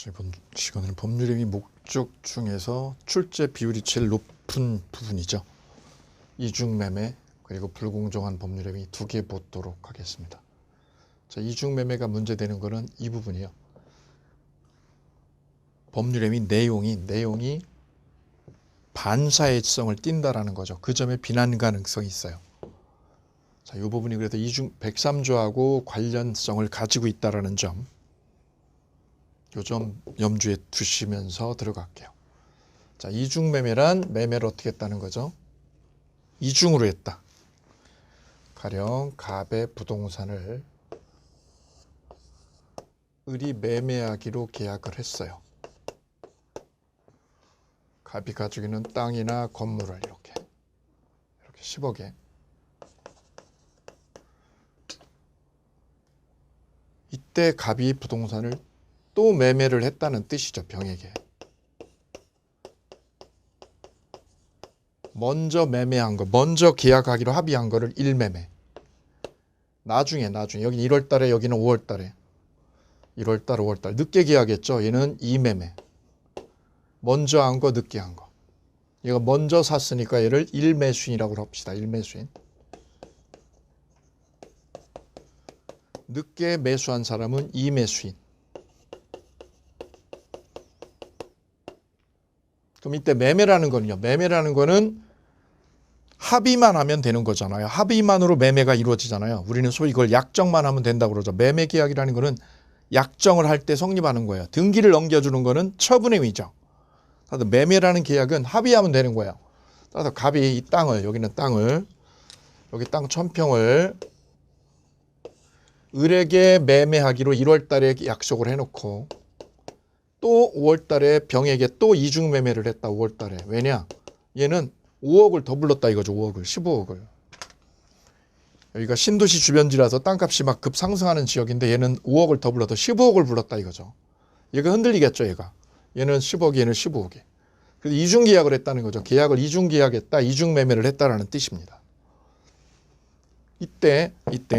이번 시간에는 법률행위 목적 중에서 출제 비율이 제일 높은 부분이죠. 이중매매 그리고 불공정한 법률행위 두 개 보도록 하겠습니다. 자, 이중매매가 문제되는 것은 이 부분이에요. 법률행위 내용이 반사회성을 띈다라는 거죠. 그 점에 비난 가능성이 있어요. 자, 이 부분이 그래도 103조하고 관련성을 가지고 있다라는 점, 요 점 염두에 두시면서 들어갈게요. 자, 이중매매란 매매를 어떻게 했다는 거죠? 이중으로 했다. 가령 갑의 부동산을 을이 매매하기로 계약을 했어요. 갑이 가지고 있는 땅이나 건물을 이렇게 10억에 이때 갑이 부동산을 또 매매를 했다는 뜻이죠. 병에게. 먼저 매매한 거, 먼저 계약하기로 합의한 거를 1매매. 나중에 여기는 1월 달에 여기는 5월 달에 1월 달, 5월 달 늦게 계약했죠. 얘는 2매매. 먼저 한 거, 늦게 한 거. 얘가 먼저 샀으니까 얘를 1매수인이라고 합시다. 1매수인. 늦게 매수한 사람은 2매수인. 그럼 이때 매매라는 거는요. 매매라는 거는 합의만 하면 되는 거잖아요. 합의만으로 매매가 이루어지잖아요. 우리는 소위 이걸 약정만 하면 된다고 그러죠. 매매 계약이라는 거는 약정을 할 때 성립하는 거예요. 등기를 넘겨주는 거는 처분의 의죠. 매매라는 계약은 합의하면 되는 거예요. 따라서 갑이 이 땅을, 여기는 땅을, 여기 땅 1000평을 을에게 매매하기로 1월 달에 약속을 해놓고 또 5월 달에 병에게 또 이중 매매를 했다. 5월 달에. 왜냐? 얘는 5억을 더 불렀다 이거죠. 5억을. 15억을. 여기가 신도시 주변지라서 땅값이 막 급상승하는 지역인데 얘는 5억을 더 불러도 15억을 불렀다 이거죠. 얘가 흔들리겠죠. 얘는 10억, 얘는 15억에. 그래서 이중계약을 했다는 거죠. 계약을 이중계약했다. 이중매매를 했다라는 뜻입니다. 이때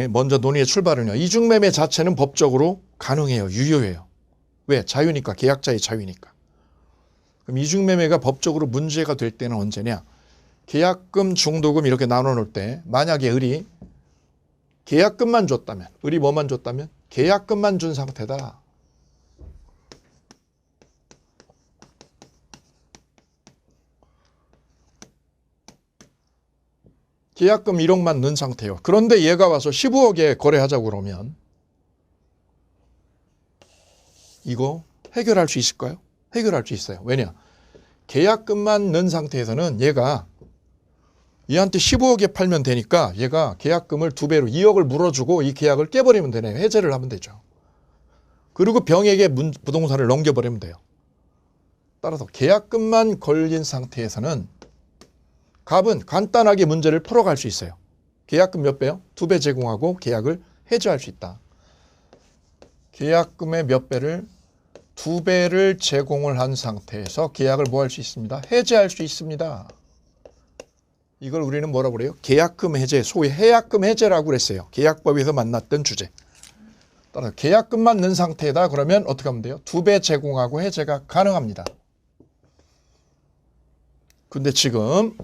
먼저 논의의 출발은요. 이중매매 자체는 법적으로 가능해요. 유효해요. 왜? 자유니까. 계약자의 자유니까. 그럼 이중매매가 법적으로 문제가 될 때는 언제냐? 계약금, 중도금 이렇게 나눠 놓을 때 만약에 을이 계약금만 줬다면, 을이 뭐만 줬다면? 계약금만 준 상태다. 계약금 1억만 넣은 상태예요. 그런데 얘가 와서 15억에 거래하자고 그러면 이거 해결할 수 있을까요? 해결할 수 있어요. 왜냐? 계약금만 넣은 상태에서는 얘가 얘한테 15억에 팔면 되니까 얘가 계약금을 2배로 2억을 물어주고 이 계약을 깨버리면 되네요. 해제를 하면 되죠. 그리고 병에게 부동산을 넘겨버리면 돼요. 따라서 계약금만 걸린 상태에서는 갑은 간단하게 문제를 풀어갈 수 있어요. 계약금 몇 배요? 2배 제공하고 계약을 해제할 수 있다. 계약금의 몇 배를? 2배를 제공을 한 상태에서 계약을 뭐 할 수 있습니다? 해제할 수 있습니다. 이걸 우리는 뭐라고 그래요? 계약금 해제, 소위 해약금 해제라고 그랬어요. 계약법에서 만났던 주제. 따라서 계약금만 넣은 상태다 그러면 어떻게 하면 돼요? 2배 제공하고 해제가 가능합니다. 근데 지금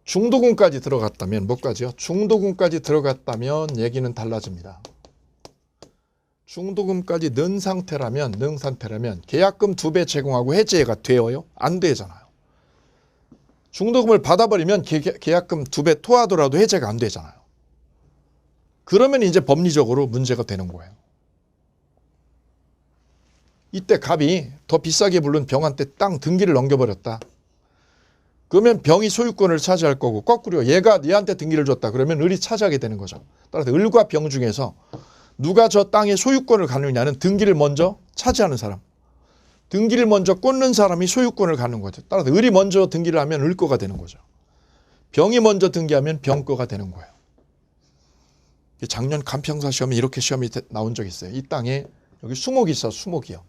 중도금까지 들어갔다면 뭐까지요? 중도금까지 들어갔다면 얘기는 달라집니다. 중도금까지 넣은 상태라면 계약금 2배 제공하고 해제가 되어요? 안 되잖아요. 중도금을 받아버리면 계약금 2배 토하더라도 해제가 안 되잖아요. 그러면 이제 법리적으로 문제가 되는 거예요. 이때 갑이 더 비싸게 부른 병한테 땅 등기를 넘겨버렸다. 그러면 병이 소유권을 차지할 거고 거꾸로 얘가 얘한테 등기를 줬다. 그러면 을이 차지하게 되는 거죠. 따라서 을과 병 중에서 누가 저 땅의 소유권을 갖느냐는 등기를 먼저 차지하는 사람. 등기를 먼저 꽂는 사람이 소유권을 갖는 거죠. 따라서 을이 먼저 등기를 하면 을 거가 되는 거죠. 병이 먼저 등기하면 병 거가 되는 거예요. 작년 간평사 시험에 이렇게 시험이 나온 적이 있어요. 이 땅에 여기 수목이 있어. 수목이요.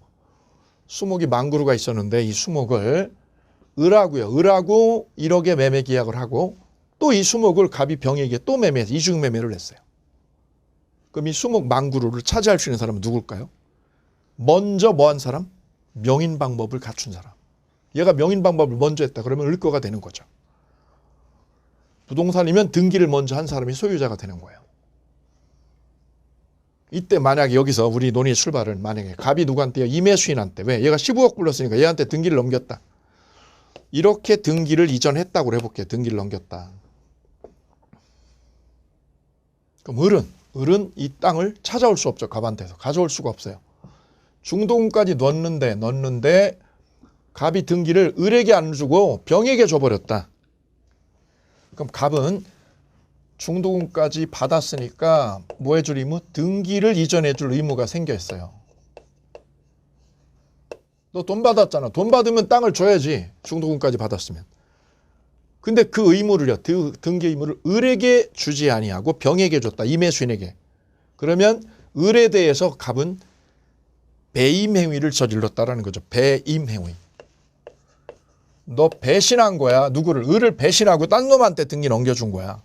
수목이 10,000그루가 있었는데 이 수목을 을하고 1억에 매매 계약을 하고 또 이 수목을 갑이 병에게 또 매매해서 이중 매매를 했어요. 그럼 이 수목 10,000그루를 차지할 수 있는 사람은 누굴까요? 먼저 뭐 한 사람? 명인 방법을 갖춘 사람. 얘가 명인 방법을 먼저 했다. 그러면 을거가 되는 거죠. 부동산이면 등기를 먼저 한 사람이 소유자가 되는 거예요. 이때 만약에 여기서 우리 논의 출발은 만약에 갑이 누구한테요? 임혜수인한테. 왜? 얘가 15억 불렀으니까 얘한테 등기를 넘겼다. 이렇게 등기를 이전했다고 해볼게요. 등기를 넘겼다. 그럼 을은 이 땅을 찾아올 수 없죠. 갑한테서. 가져올 수가 없어요. 중도금까지 넣었는데 갑이 등기를 을에게 안 주고 병에게 줘버렸다. 그럼 갑은 중도금까지 받았으니까 뭐 해줄 의무? 등기를 이전해줄 의무가 생겨 있어요. 너 돈 받았잖아. 돈 받으면 땅을 줘야지. 중도금까지 받았으면. 근데 그 의무를요. 등기 의무를 을에게 주지 아니하고 병에게 줬다. 임혜수인에게. 그러면 을에 대해서 갑은 배임 행위를 저질렀다라는 거죠. 배임 행위. 너 배신한 거야. 누구를? 을을 배신하고 딴 놈한테 등기 넘겨준 거야.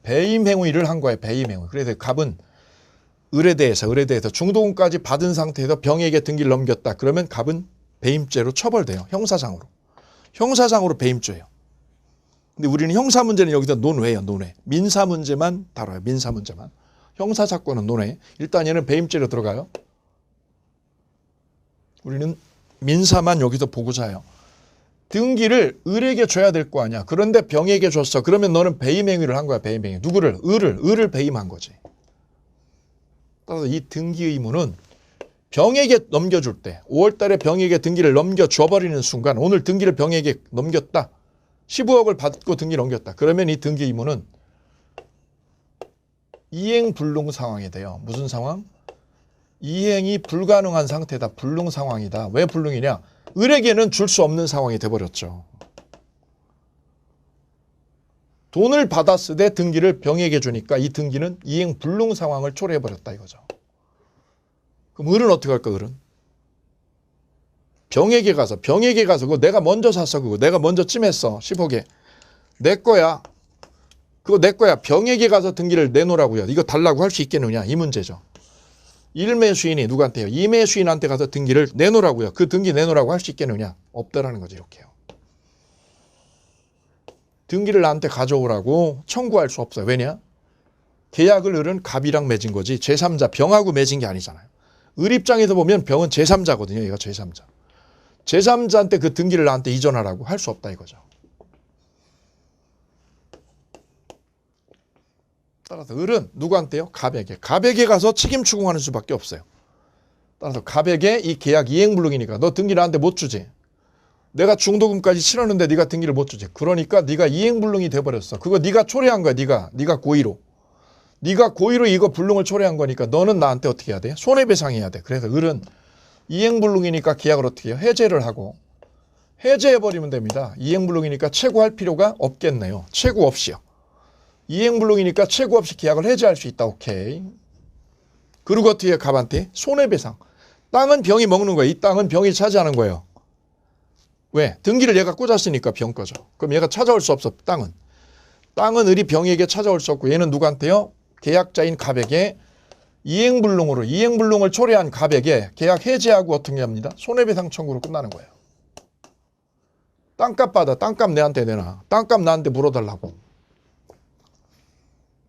배임 행위를 한 거야. 배임 행위. 그래서 갑은 을에 대해서 중도금까지 받은 상태에서 병에게 등기를 넘겼다. 그러면 갑은 배임죄로 처벌돼요. 형사상으로 배임죄예요. 근데 우리는 형사 문제는 여기다 논외예요. 논외. 민사 문제만 다뤄요. 민사 문제만. 형사 사건은 논외. 일단 얘는 배임죄로 들어가요. 우리는 민사만 여기서 보고자 해요. 등기를 을에게 줘야 될 거 아니야. 그런데 병에게 줬어. 그러면 너는 배임 행위를 한 거야. 배임 행위. 누구를? 을을 배임한 거지. 따라서 이 등기 의무는 병에게 넘겨줄 때 5월 달에 병에게 등기를 넘겨줘버리는 순간 오늘 등기를 병에게 넘겼다. 15억을 받고 등기 넘겼다. 그러면 이 등기 의무는 이행불능 상황이 돼요. 무슨 상황? 이행이 불가능한 상태다. 불능 상황이다. 왜 불능이냐? 을에게는 줄 수 없는 상황이 돼버렸죠. 돈을 받았을 때 등기를 병에게 주니까 이 등기는 이행불능 상황을 초래해버렸다 이거죠. 그럼 을은 어떻게 할까? 을은 병에게 가서 그거 내가 먼저 샀어. 그거 내가 먼저 찜했어. 10억에 내 거야. 그거 내 거야. 병에게 가서 등기를 내놓으라고요. 이거 달라고 할 수 있겠느냐 이 문제죠. 일매수인이 누구한테요? 이매수인한테 가서 등기를 내놓으라고요. 그 등기 내놓으라고 할 수 있겠느냐? 없다라는 거죠. 이렇게요. 등기를 나한테 가져오라고 청구할 수 없어요. 왜냐? 계약을 을은 갑이랑 맺은 거지 제3자 병하고 맺은 게 아니잖아요. 을 입장에서 보면 병은 제3자거든요. 얘가 제3자. 제3자한테 그 등기를 나한테 이전하라고 할 수 없다 이거죠. 따라서 을은 누구한테요? 갑에게. 갑에게 가서 책임 추궁하는 수밖에 없어요. 따라서 갑에게 이 계약 이행불능이니까 너 등기 나한테 못 주지. 내가 중도금까지 치렀는데 네가 등기를 못 주지. 그러니까 네가 이행불능이 돼버렸어. 그거 네가 초래한 거야. 네가 고의로. 네가 고의로 이거 불능을 초래한 거니까 너는 나한테 어떻게 해야 돼? 손해배상해야 돼. 그래서 을은 이행불능이니까 계약을 어떻게 해요? 해제를 하고 해제해버리면 됩니다. 이행불능이니까 채구할 필요가 없겠네요. 채구 없이요. 이행불능이니까 채구 없이 계약을 해제할 수 있다. 오케이. 그리고 어떻게 해요? 갑한테 손해배상. 땅은 병이 먹는 거예요. 이 땅은 병이 차지하는 거예요. 왜? 등기를 얘가 꽂았으니까 병 거죠. 그럼 얘가 찾아올 수 없어. 땅은 을이 병에게 찾아올 수 없고 얘는 누구한테요? 계약자인 갑에게 이행불능을 초래한 갑에게 계약 해제하고 어떻게 합니다? 손해배상 청구로 끝나는 거예요. 땅값 받아. 땅값 내한테 내놔. 땅값 나한테 물어달라고.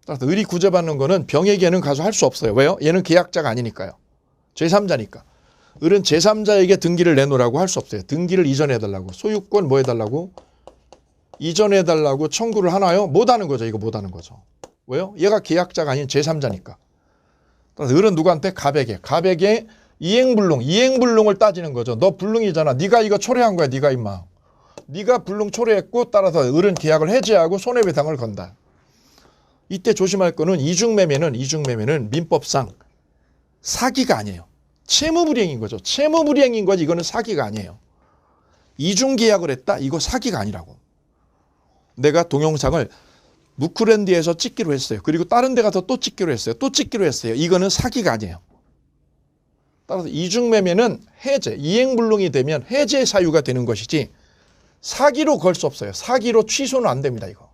따라서 을이 구제받는 거는 병에게는 가서 할 수 없어요. 왜요? 얘는 계약자가 아니니까요. 제3자니까. 을은 제3자에게 등기를 내놓으라고 할 수 없어요. 등기를 이전해달라고. 소유권 뭐 해달라고? 이전해달라고 청구를 하나요? 못하는 거죠. 이거 못하는 거죠. 왜요? 얘가 계약자가 아닌 제3자니까. 따라서 을은 누구한테? 갑에게 이행불능을 따지는 거죠. 너 불능이잖아. 네가 이거 초래한 거야. 네가 임마. 네가 불능 초래했고 따라서 을은 계약을 해제하고 손해배상을 건다. 이때 조심할 거는 이중매매는 민법상 사기가 아니에요. 채무불이행인 거죠. 채무불이행인 거지 이거는 사기가 아니에요. 이중계약을 했다? 이거 사기가 아니라고. 내가 동영상을 무크랜드에서 찍기로 했어요. 그리고 다른 데 가서 또 찍기로 했어요. 이거는 사기가 아니에요. 따라서 이중매매는 해제, 이행불능이 되면 해제 사유가 되는 것이지 사기로 걸 수 없어요. 사기로 취소는 안 됩니다. 이거.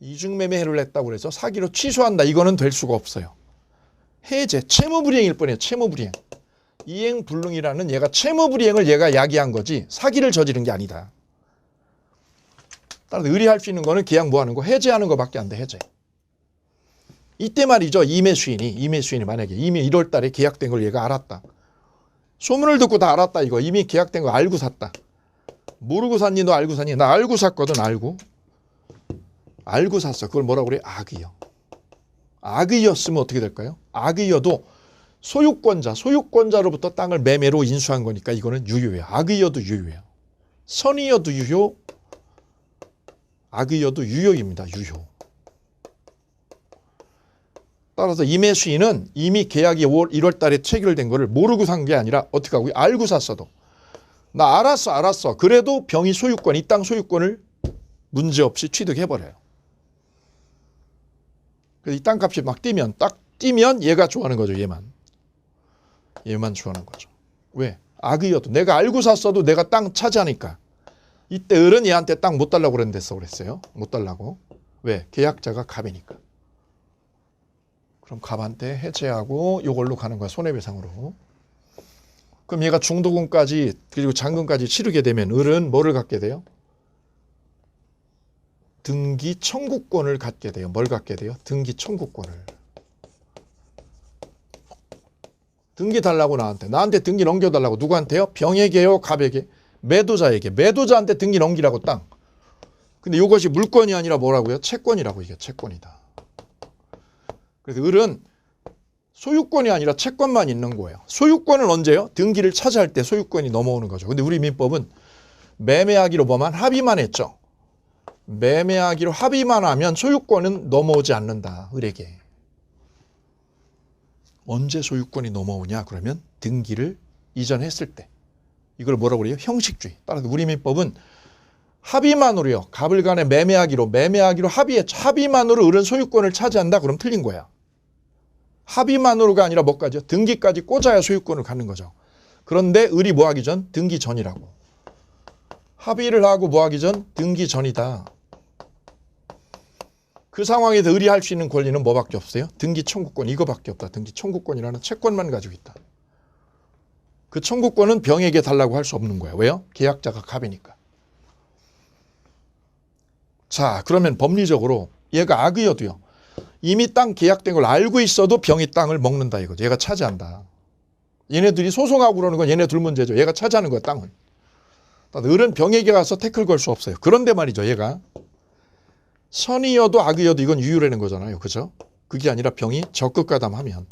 이중매매를 했다고 그래서 사기로 취소한다. 이거는 될 수가 없어요. 해제, 채무불이행일 뿐이에요. 채무불이행. 이행불능이라는 얘가 채무불이행을 얘가 야기한 거지 사기를 저지른 게 아니다. 따라서 의리할 수 있는 거는 계약 뭐 하는 거? 해제하는 거밖에 안 돼. 해제. 이때 말이죠. 임의 수인이 만약에 이미 1월 달에 계약된 걸 얘가 알았다. 소문을 듣고 다 알았다 이거. 이미 계약된 거 알고 샀다. 모르고 샀니? 너 알고 샀니? 나 알고 샀거든. 알고 샀어. 그걸 뭐라고 그래? 악의여. 악의였으면 어떻게 될까요? 악의여도 소유권자로부터 땅을 매매로 인수한 거니까 이거는 유효야. 악의여도 유효야. 선의여도 유효, 악의여도 유효입니다. 유효. 따라서 임의 수인은 이미 계약이 1월 달에 체결된 거를 모르고 산 게 아니라 어떻게 하고 알고 샀어도 나 알았어. 그래도 병이 소유권, 이 땅 소유권을 문제없이 취득해버려요. 그래서 이 땅값이 막 뛰면 얘가 좋아하는 거죠. 얘만 좋아하는 거죠. 왜? 악의여도 내가 알고 샀어도 내가 땅 차지하니까 이때 을은 얘한테 땅 못 달라고 그랬어요. 못 달라고. 왜? 계약자가 갑이니까. 그럼 갑한테 해제하고 이걸로 가는 거야. 손해배상으로. 그럼 얘가 중도금까지 그리고 잔금까지 치르게 되면 을은 뭐를 갖게 돼요? 등기 청구권을 갖게 돼요. 뭘 갖게 돼요? 등기 청구권을. 등기 달라고 나한테 등기 넘겨달라고. 누구한테요? 병에게요? 갑에게? 매도자에게. 매도자한테 등기 넘기라고 땅. 근데 이것이 물권이 아니라 뭐라고요? 채권이라고. 이게 채권이다. 그래서 을은 소유권이 아니라 채권만 있는 거예요. 소유권은 언제요? 등기를 차지할 때 소유권이 넘어오는 거죠. 근데 우리 민법은 매매하기로 뭐만 합의만 했죠. 매매하기로 합의만 하면 소유권은 넘어오지 않는다. 을에게. 언제 소유권이 넘어오냐? 그러면 등기를 이전했을 때. 이걸 뭐라고 그래요? 형식주의. 따라서 우리 민법은 합의만으로요. 갑을 간에 매매하기로 합의했죠. 합의만으로 을은 소유권을 차지한다. 그럼 틀린 거야. 합의만으로가 아니라 뭐까지요? 등기까지 꽂아야 소유권을 갖는 거죠. 그런데 을이 뭐 하기 전? 등기 전이라고. 합의를 하고 뭐 하기 전? 등기 전이다. 그 상황에서 을이 할 수 있는 권리는 뭐밖에 없어요? 등기 청구권. 이거밖에 없다. 등기 청구권이라는 채권만 가지고 있다. 그 청구권은 병에게 달라고 할 수 없는 거야. 왜요? 계약자가 갑이니까. 자, 그러면 법리적으로 얘가 악의여도요. 이미 땅 계약된 걸 알고 있어도 병이 땅을 먹는다 이거죠. 얘가 차지한다. 얘네들이 소송하고 그러는 건 얘네들 문제죠. 얘가 차지하는 거야 땅을. 을은 병에게 가서 태클 걸 수 없어요. 그런데 말이죠. 얘가 선의여도 악의여도 이건 유효라는 거잖아요. 그죠? 그게 아니라 병이 적극가담하면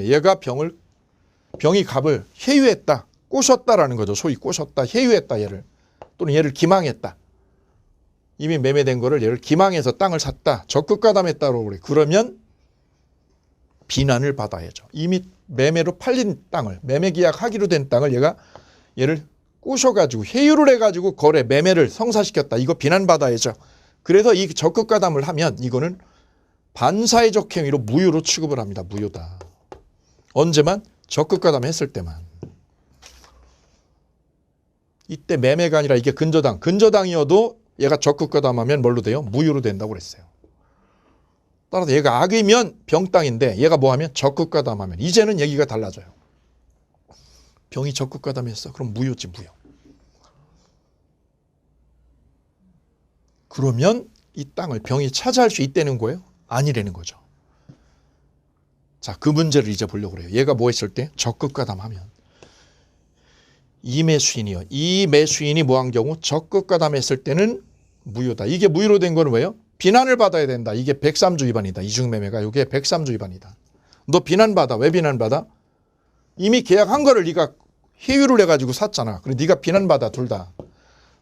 얘가 병이 갑을 해유했다. 꼬셨다라는 거죠. 소위 꼬셨다. 해유했다 얘를. 또는 얘를 기망했다. 이미 매매된 거를 얘를 기망해서 땅을 샀다. 적극가담했다고 그래. 그러면 비난을 받아야죠. 이미 매매로 팔린 땅을, 매매 계약하기로 된 땅을 얘를 꼬셔가지고 해유를 해가지고 거래, 매매를 성사시켰다. 이거 비난받아야죠. 그래서 이 적극가담을 하면 이거는 반사회적 행위로 무효로 취급을 합니다. 무효다. 언제만? 적극가담했을 때만. 이때 매매가 아니라 이게 근저당이어도 얘가 적극가담하면 뭘로 돼요? 무효로 된다고 그랬어요. 따라서 얘가 악이면 병땅인데 얘가 뭐하면 적극가담하면 이제는 얘기가 달라져요. 병이 적극가담했어. 그럼 무효지 무효. 그러면 이 땅을 병이 차지할 수 있다는 거예요? 아니라는 거죠. 자, 그 문제를 이제 보려고 그래요. 얘가 뭐 했을 때? 적극가담하면. 이 매수인이 뭐한 경우 적극가담했을 때는 무효다. 이게 무효로 된 거는 왜요? 비난을 받아야 된다. 이게 103조 위반이다. 이중매매가 이게 103조 위반이다. 너 비난받아. 왜 비난받아? 이미 계약한 거를 네가 해유를 해가지고 샀잖아. 그래 네가 비난받아. 둘 다.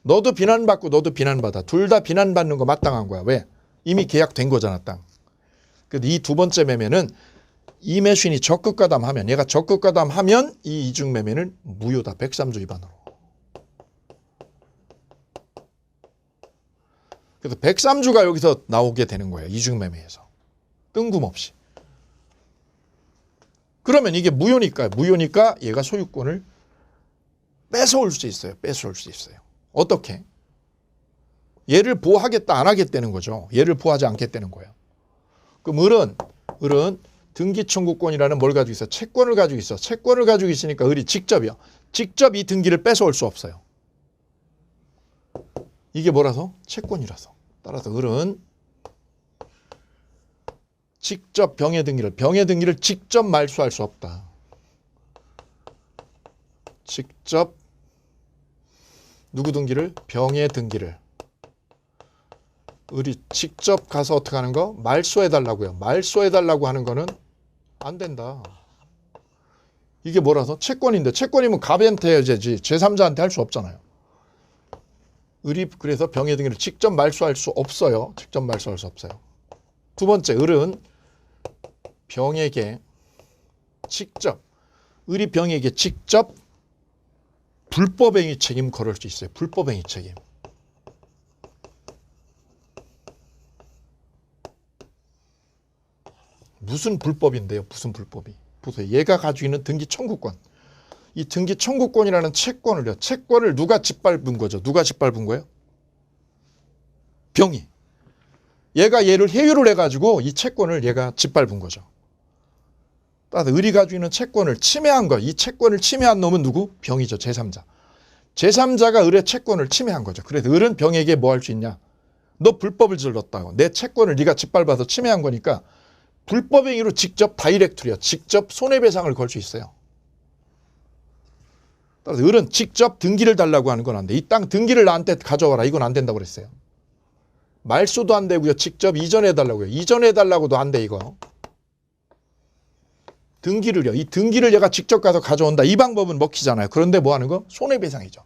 너도 비난받고 너도 비난받아. 둘 다 비난받는 거 마땅한 거야. 왜? 이미 계약된 거잖아. 땅. 그래서 이 두 번째 매매는 이 매수인이 적극가담하면 얘가 적극가담하면 이 이중매매는 무효다. 103조 위반으로. 그래서 103조가 여기서 나오게 되는 거예요. 이중매매에서. 뜬금없이. 그러면 이게 무효니까 얘가 소유권을 뺏어올 수 있어요. 어떻게? 얘를 보호하겠다 안 하겠다는 거죠. 얘를 보호하지 않겠다는 거예요. 그럼 을은 등기 청구권이라는 뭘 가지고 있어? 채권을 가지고 있어. 채권을 가지고 있으니까 을이 직접이요. 직접 이 등기를 뺏어올 수 없어요. 이게 뭐라서? 채권이라서. 따라서 을은 직접 병의 등기를 직접 말소할 수 없다. 직접 누구 등기를? 병의 등기를. 을이 직접 가서 어떻게 하는 거? 말소해달라고요. 말소해달라고 하는 거는 안 된다. 이게 뭐라서? 채권인데 채권이면 갑한테 해야지 제3자한테 할 수 없잖아요. 을이 그래서 병의 등기를 직접 말소할 수 없어요. 직접 말소할 수 없어요. 두 번째, 을은 병에게 직접, 을이 병에게 직접 불법행위 책임 걸을 수 있어요. 불법행위 책임. 무슨 불법인데요? 무슨 불법이? 보세요. 얘가 가지고 있는 등기 청구권. 이 등기 청구권이라는 채권을 누가 짓밟은 거죠? 누가 짓밟은 거예요? 병이. 얘가 얘를 해유를 해가지고 이 채권을 얘가 짓밟은 거죠. 따라서 을이 가지고 있는 채권을 침해한 거. 이 채권을 침해한 놈은 누구? 병이죠. 제3자. 제3자가 을의 채권을 침해한 거죠. 그래서 을은 병에게 뭐 할 수 있냐? 너 불법을 저질렀다고. 내 채권을 네가 짓밟아서 침해한 거니까 불법행위로 직접 다이렉트리요. 직접 손해배상을 걸 수 있어요. 따라서 을은 직접 등기를 달라고 하는 건 안 돼. 이 땅 등기를 나한테 가져와라. 이건 안 된다고 그랬어요. 말소도 안 되고요. 직접 이전해달라고요. 이전해달라고도 안 돼 이거. 등기를요. 이 등기를 얘가 직접 가서 가져온다. 이 방법은 먹히잖아요. 그런데 뭐 하는 거? 손해배상이죠.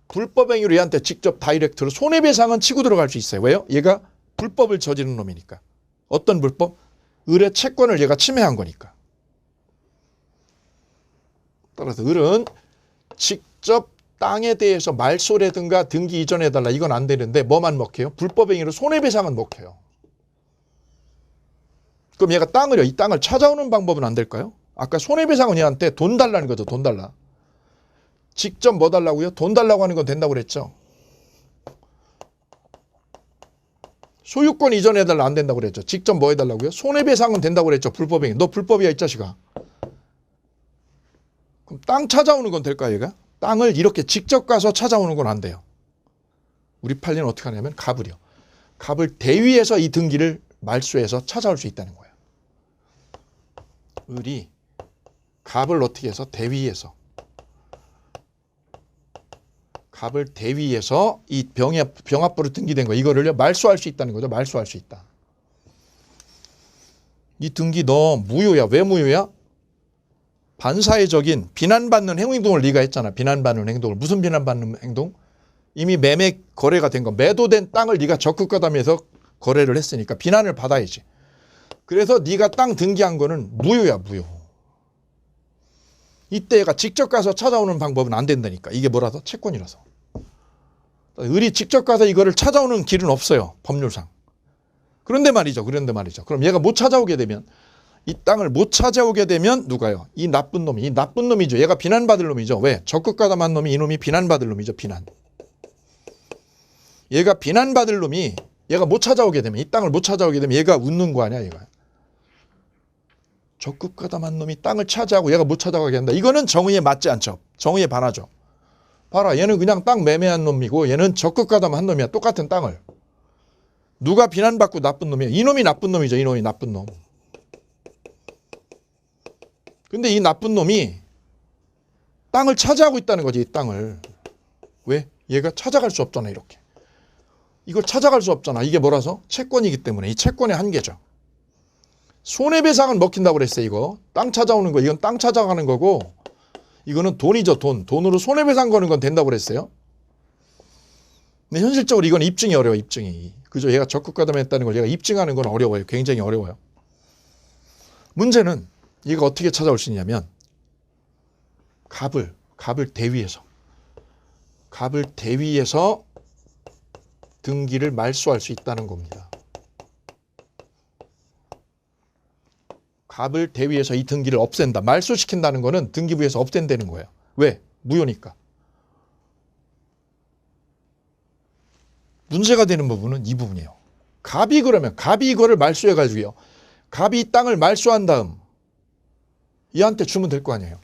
불법행위로 얘한테 직접 다이렉트로 손해배상은 치고 들어갈 수 있어요. 왜요? 얘가 불법을 저지른 놈이니까. 어떤 불법? 을의 채권을 얘가 침해한 거니까. 따라서 을은 직접 땅에 대해서 말소라든가 등기 이전해달라. 이건 안 되는데 뭐만 먹혀요? 불법행위로 손해배상은 먹혀요. 그럼 얘가 이 땅을 찾아오는 방법은 안 될까요? 아까 손해배상은 얘한테 돈 달라는 거죠. 돈 달라. 직접 뭐 달라고요? 돈 달라고 하는 건 된다고 그랬죠. 소유권 이전해달라 안 된다고 그랬죠. 직접 뭐 해달라고요? 손해배상은 된다고 그랬죠. 불법행위. 너 불법이야 이 자식아. 그럼 땅 찾아오는 건 될까요 얘가? 땅을 이렇게 직접 가서 찾아오는 건 안 돼요. 우리 판례는 어떻게 하냐면 갑을요. 갑을 대위해서 이 등기를 말소해서 찾아올 수 있다는 거예요. 을이 갑을 어떻게 해서 대위해서 갑을 대위해서 이 병합부로 등기된 거 이거를 말소할 수 있다는 거죠. 말소할 수 있다. 이 등기 너 무효야. 왜 무효야? 반사회적인 비난받는 행동을 네가 했잖아. 비난받는 행동을. 무슨 비난받는 행동? 이미 매매 거래가 된 거. 매도된 땅을 네가 적극가담해서 거래를 했으니까 비난을 받아야지. 그래서 네가 땅 등기한 거는 무효야. 무효. 이때 얘가 직접 가서 찾아오는 방법은 안 된다니까. 이게 뭐라서? 채권이라서. 을이 직접 가서 이거를 찾아오는 길은 없어요. 법률상. 그런데 말이죠. 그럼 얘가 못 찾아오게 되면 이 땅을 못 찾아오게 되면 누가요? 이 나쁜 놈이죠. 얘가 비난받을 놈이죠. 왜? 적극가담한 놈이 이놈이 비난받을 놈이죠. 비난. 얘가 비난받을 놈이 얘가 못 찾아오게 되면 이 땅을 못 찾아오게 되면 얘가 웃는 거 아니야 얘가. 적극가담한 놈이 땅을 차지하고 얘가 못 찾아가게 한다. 이거는 정의에 맞지 않죠. 정의에 반하죠. 봐라 얘는 그냥 땅 매매한 놈이고 얘는 적극가담한 놈이야. 똑같은 땅을. 누가 비난받고 나쁜 놈이야. 이놈이 나쁜 놈이죠. 이놈이 나쁜 놈. 근데 이 나쁜 놈이 땅을 차지하고 있다는 거지. 이 땅을. 왜? 얘가 찾아갈 수 없잖아. 이렇게. 이걸 찾아갈 수 없잖아. 이게 뭐라서? 채권이기 때문에. 이 채권의 한계죠. 손해배상은 먹힌다고 그랬어요. 이거. 땅 찾아오는 거. 이건 땅 찾아가는 거고 이거는 돈이죠. 돈으로 손해배상 거는 건 된다고 그랬어요. 근데 현실적으로 이건 입증이 어려워. 입증이. 그죠? 얘가 적극가담했다는 걸 얘가 입증하는 건 어려워요. 굉장히 어려워요. 문제는 얘가 어떻게 찾아올 수 있냐면 갑을 대위해서 등기를 말소할 수 있다는 겁니다. 갑을 대위해서 이 등기를 없앤다. 말소시킨다는 거는 등기부에서 없앤다는 거예요. 왜? 무효니까. 문제가 되는 부분은 이 부분이에요. 갑이 이거를 말소해가지고요. 갑이 이 땅을 말소한 다음 얘한테 주면 될 거 아니에요.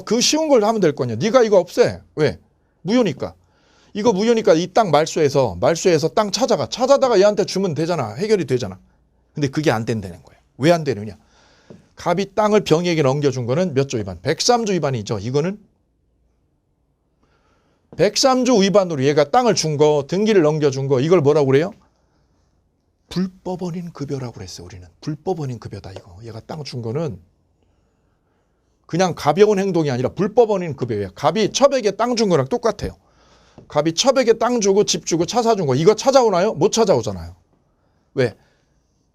그 쉬운 걸 하면 될 거 아니야. 네가 이거 없애. 왜? 무효니까. 이거 무효니까 이 땅 말소해서 땅 찾아다가 얘한테 주면 되잖아. 해결이 되잖아. 근데 그게 안 된다는 거예요. 왜 안 되느냐? 갑이 땅을 병에게 넘겨준 거는 몇 조 위반? 103조 위반이죠. 이거는 103조 위반으로 얘가 땅을 준 거, 등기를 넘겨준 거, 이걸 뭐라고 그래요? 불법원인 급여라고 그랬어요. 우리는 불법원인 급여다 이거. 얘가 땅 준 거는 그냥 가벼운 행동이 아니라 불법원인 급여예요. 갑이 첩에게 땅 준 거랑 똑같아요. 갑이 첩에게 땅 주고 집 주고 차 사준 거, 이거 찾아오나요? 못 찾아오잖아요. 왜?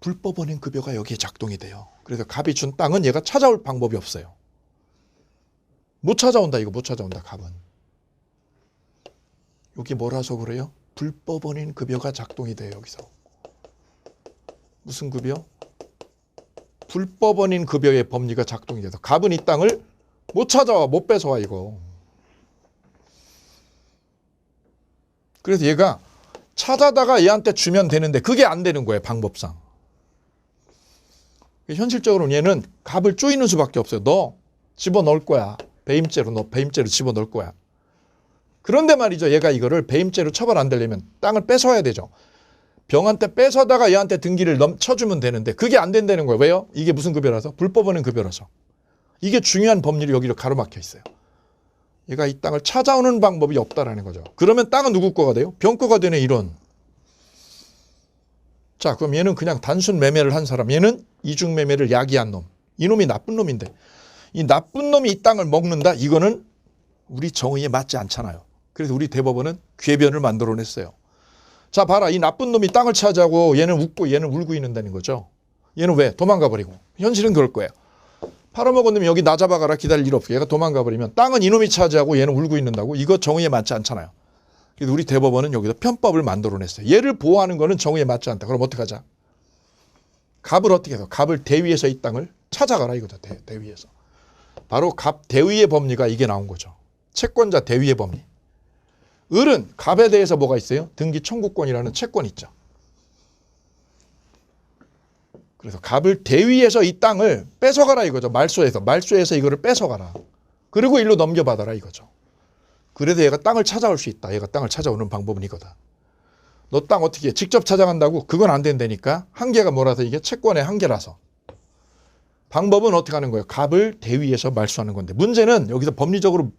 불법원인 급여가 여기에 작동이 돼요. 그래서 갑이 준 땅은 얘가 찾아올 방법이 없어요. 못 찾아온다 이거. 못 찾아온다 갑은. 여기 뭐라서 그래요? 불법원인 급여가 작동이 돼요. 여기서. 무슨 급여? 불법원인 급여의 법리가 작동이 돼서 갑은 이 땅을 못 찾아와. 못 뺏어와 이거. 그래서 얘가 찾아다가 얘한테 주면 되는데 그게 안 되는 거예요. 방법상. 현실적으로는 얘는 갑을 쪼이는 수밖에 없어요. 너 집어넣을 거야. 배임죄로 집어넣을 거야. 그런데 말이죠. 얘가 이거를 배임죄로 처벌 안 되려면 땅을 뺏어야 되죠. 병한테 뺏어다가 얘한테 등기를 쳐주면 되는데 그게 안 된다는 거예요. 왜요? 이게 무슨 급여라서? 불법원인 급여라서. 이게 중요한 법률이 여기로 가로막혀 있어요. 얘가 이 땅을 찾아오는 방법이 없다라는 거죠. 그러면 땅은 누구 거가 돼요? 병 거가 되네 이런. 자, 그럼 얘는 그냥 단순 매매를 한 사람. 얘는 이중 매매를 야기한 놈. 이놈이 나쁜 놈인데 이 나쁜 놈이 이 땅을 먹는다? 이거는 우리 정의에 맞지 않잖아요. 그래서 우리 대법원은 궤변을 만들어냈어요. 자, 봐라. 이 나쁜 놈이 땅을 차지하고 얘는 웃고 얘는 울고 있는다는 거죠. 얘는 왜? 도망가 버리고. 현실은 그럴 거예요. 팔아먹은 놈이 여기 나 잡아가라 기다릴 일 없고 얘가 도망가 버리면 땅은 이놈이 차지하고 얘는 울고 있는다고? 이거 정의에 맞지 않잖아요. 그래서 우리 대법원은 여기서 편법을 만들어냈어요. 얘를 보호하는 거는 정의에 맞지 않다. 그럼 어떻게 하자? 갑을 어떻게 해서? 갑을 대위에서 이 땅을 찾아가라 이거죠. 대위에서. 바로 갑 대위의 법리가 이게 나온 거죠. 채권자 대위의 법리. 을은 갑에 대해서 뭐가 있어요? 등기 청구권이라는 채권이 있죠. 그래서 갑을 대위에서 이 땅을 뺏어가라 이거죠. 말소해서 이거를 뺏어가라. 그리고 일로 넘겨받아라 이거죠. 그래도 얘가 땅을 찾아올 수 있다. 얘가 땅을 찾아오는 방법은 이거다. 너 땅 어떻게 해? 직접 찾아간다고? 그건 안 된다니까. 한계가 뭐라서 이게 채권의 한계라서. 방법은 어떻게 하는 거예요? 갑을 대위에서 말소하는 건데 문제는 여기서 법리적으로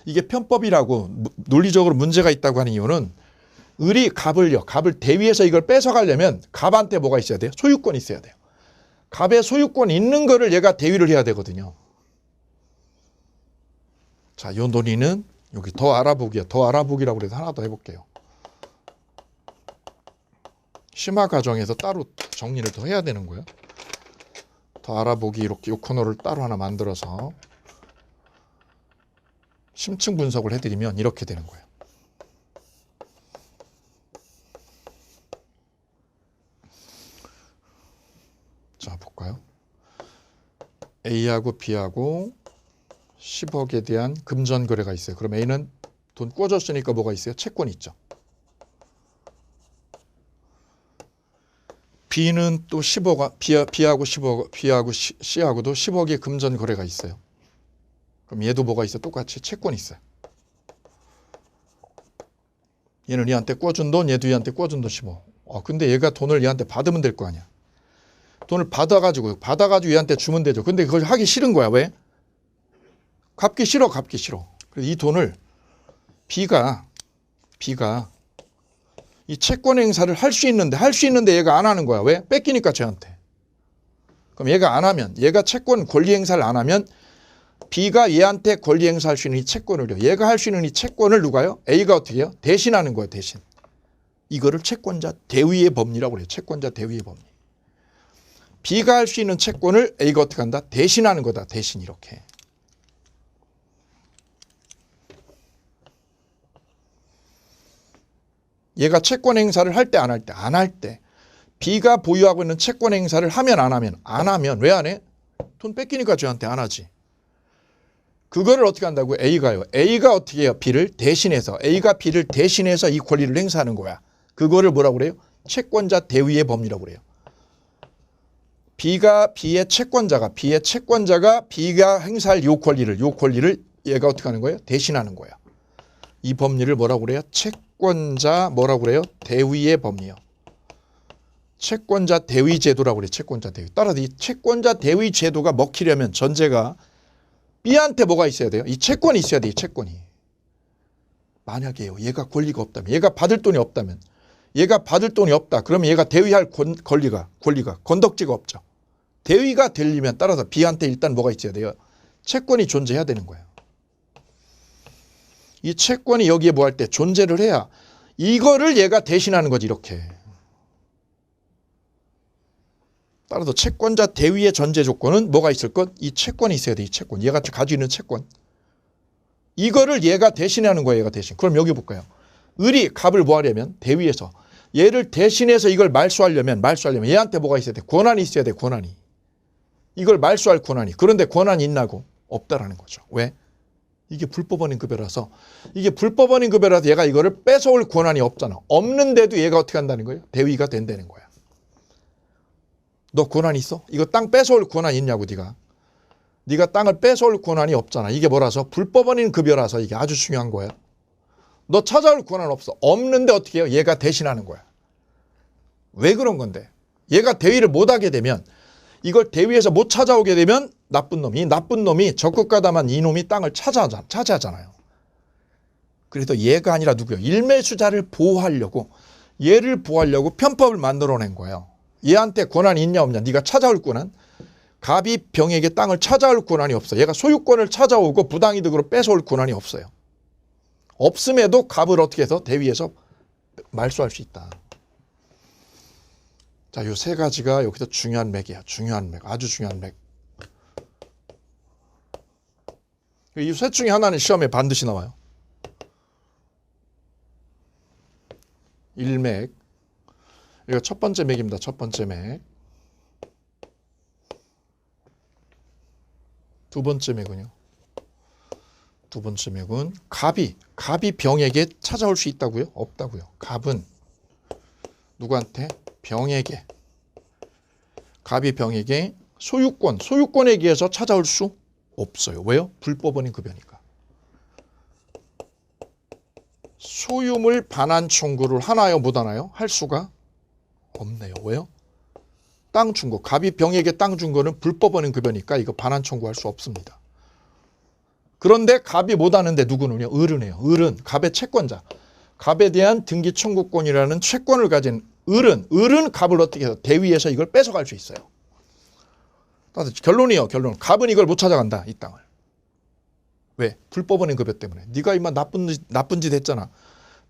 이게 편법이라고 논리적으로 문제가 있다고 하는 이유는 을이 갑을 대위에서 이걸 뺏어가려면 갑한테 뭐가 있어야 돼요? 소유권이 있어야 돼요. 갑의 소유권 있는 거를 얘가 대위를 해야 되거든요. 자, 이 논의는 여기 더 알아보기야. 더 알아보기라고 해서 하나 더 해볼게요. 심화 과정에서 따로 정리를 더 해야 되는 거예요. 더 알아보기 이렇게 이 코너를 따로 하나 만들어서 심층 분석을 해드리면 이렇게 되는 거예요. 자, 볼까요? A하고 B하고 10억에 대한 금전 거래가 있어요. 그럼 A는 돈 꿔줬으니까 뭐가 있어요? 채권이 있죠. B는 또 10억, B하고 10억, B하고 C하고도 10억의 금전 거래가 있어요. 그럼 얘도 뭐가 있어? 똑같이 채권이 있어요. 얘는 얘한테 꿔준 돈, 얘도 얘한테 꿔준 돈 10억. 근데 얘가 돈을 얘한테 받으면 될 거 아니야. 돈을 받아가지고 얘한테 주면 되죠. 근데 그걸 하기 싫은 거야. 왜? 갚기 싫어. 그래서 이 돈을 B가 이 채권 행사를 할 수 있는데 얘가 안 하는 거야. 왜? 뺏기니까 쟤한테. 그럼 얘가 안 하면, 얘가 채권 권리 행사를 안 하면 B가 얘한테 권리 행사할 수 있는 이 채권을요. 얘가 할 수 있는 이 채권을 누가요? A가 어떻게 해요? 대신하는 거예요. 대신. 이거를 채권자 대위의 법리라고 그래요. 채권자 대위의 법리. B가 할 수 있는 채권을 A가 어떻게 한다? 대신하는 거다. 대신 이렇게. 얘가 채권 행사를 할 때 안 할 때? 안 할 때. B가 보유하고 있는 채권 행사를 하면 안 하면? 안 하면. 왜 안 해? 돈 뺏기니까 저한테 안 하지. 그거를 어떻게 한다고요? A가요. A가 어떻게 해요? B를 대신해서. A가 B를 대신해서 이 권리를 행사하는 거야. 그거를 뭐라고 그래요? 채권자 대위의 법리라고 그래요. B의 채권자가 B가 행사할 요 권리를 얘가 어떻게 하는 거예요? 대신하는 거야. 이 법리를 뭐라고 그래요? 채권자 뭐라고 그래요? 대위의 법리요. 채권자 대위 제도라고 그래요. 채권자 대위. 따라서 이 채권자 대위 제도가 먹히려면 전제가 B한테 뭐가 있어야 돼요? 이 채권이 있어야 돼요. 이 채권이. 만약에요. 얘가 권리가 없다면, 얘가 받을 돈이 없다면, 얘가 받을 돈이 없다. 그러면 얘가 대위할 권리가 건덕지가 없죠. 대위가 되려면 따라서 B한테 일단 뭐가 있어야 돼요? 채권이 존재해야 되는 거예요. 이 채권이 여기에 뭐 할 때 존재를 해야 이거를 얘가 대신하는 거지 이렇게. 따라서 채권자 대위의 전제 조건은 뭐가 있을 것? 이 채권이 있어야 돼. 이 채권. 얘가 가지고 있는 채권. 이거를 얘가 대신하는 거예요. 얘가 대신. 그럼 여기 볼까요? 을이 갑을 뭐 하려면 대위에서 얘를 대신해서 이걸 말소하려면 얘한테 뭐가 있어야 돼? 권한이 있어야 돼. 권한이. 이걸 말소할 권한이. 그런데 권한이 있나고? 없다라는 거죠. 왜? 이게 불법원인 급여라서 얘가 이거를 뺏어올 권한이 없잖아. 없는데도 얘가 어떻게 한다는 거예요? 대위가 된다는 거야. 너 권한 있어? 이거 땅 뺏어올 권한 있냐고 네가 땅을 뺏어올 권한이 없잖아. 이게 뭐라서? 불법원인 급여라서 이게 아주 중요한 거야. 너 찾아올 권한 없어. 없는데 어떻게 해요? 얘가 대신하는 거야. 왜 그런 건데? 얘가 대위를 못하게 되면 이걸 대위에서 못 찾아오게 되면 나쁜 놈이 적극 가담한 이놈이 땅을 차지하잖아요. 그래서 얘가 아니라 누구요? 일매수자를 보호하려고 얘를 보호하려고 편법을 만들어낸 거예요. 얘한테 권한이 있냐 없냐? 네가 찾아올 권한? 갑이 병에게 땅을 찾아올 권한이 없어. 얘가 소유권을 찾아오고 부당이득으로 뺏어올 권한이 없어요. 없음에도 갑을 어떻게 해서 대위에서 말소할 수 있다. 자, 요 세 가지가 여기서 중요한 맥이야. 중요한 맥. 아주 중요한 맥. 이 셋 중에 하나는 시험에 반드시 나와요. 1맥. 이거 첫 번째 맥입니다. 첫 번째 맥. 두 번째 맥은요. 두 번째 맥은 갑이 병에게 찾아올 수 있다고요? 없다고요. 갑은 누구한테? 병에게. 갑이 병에게 소유권에 의해서 찾아올 수 없어요. 왜요? 불법원인 급여니까. 소유물 반환 청구를 하나요? 못하나요? 할 수가 없네요. 왜요? 땅 준 거. 갑이 병에게 땅 준 거는 불법원인 급여니까 이거 반환 청구할 수 없습니다. 그런데 갑이 못하는데 누구는요? 을은 해요. 을은 갑의 채권자. 갑에 대한 등기 청구권이라는 채권을 가진 을은 갑을 어떻게 해서 대위에서 이걸 뺏어갈 수 있어요. 결론이에요. 결론. 갑은 이걸 못 찾아간다. 이 땅을. 왜? 불법원인 급여 때문에. 네가 이만 나쁜 짓 했잖아.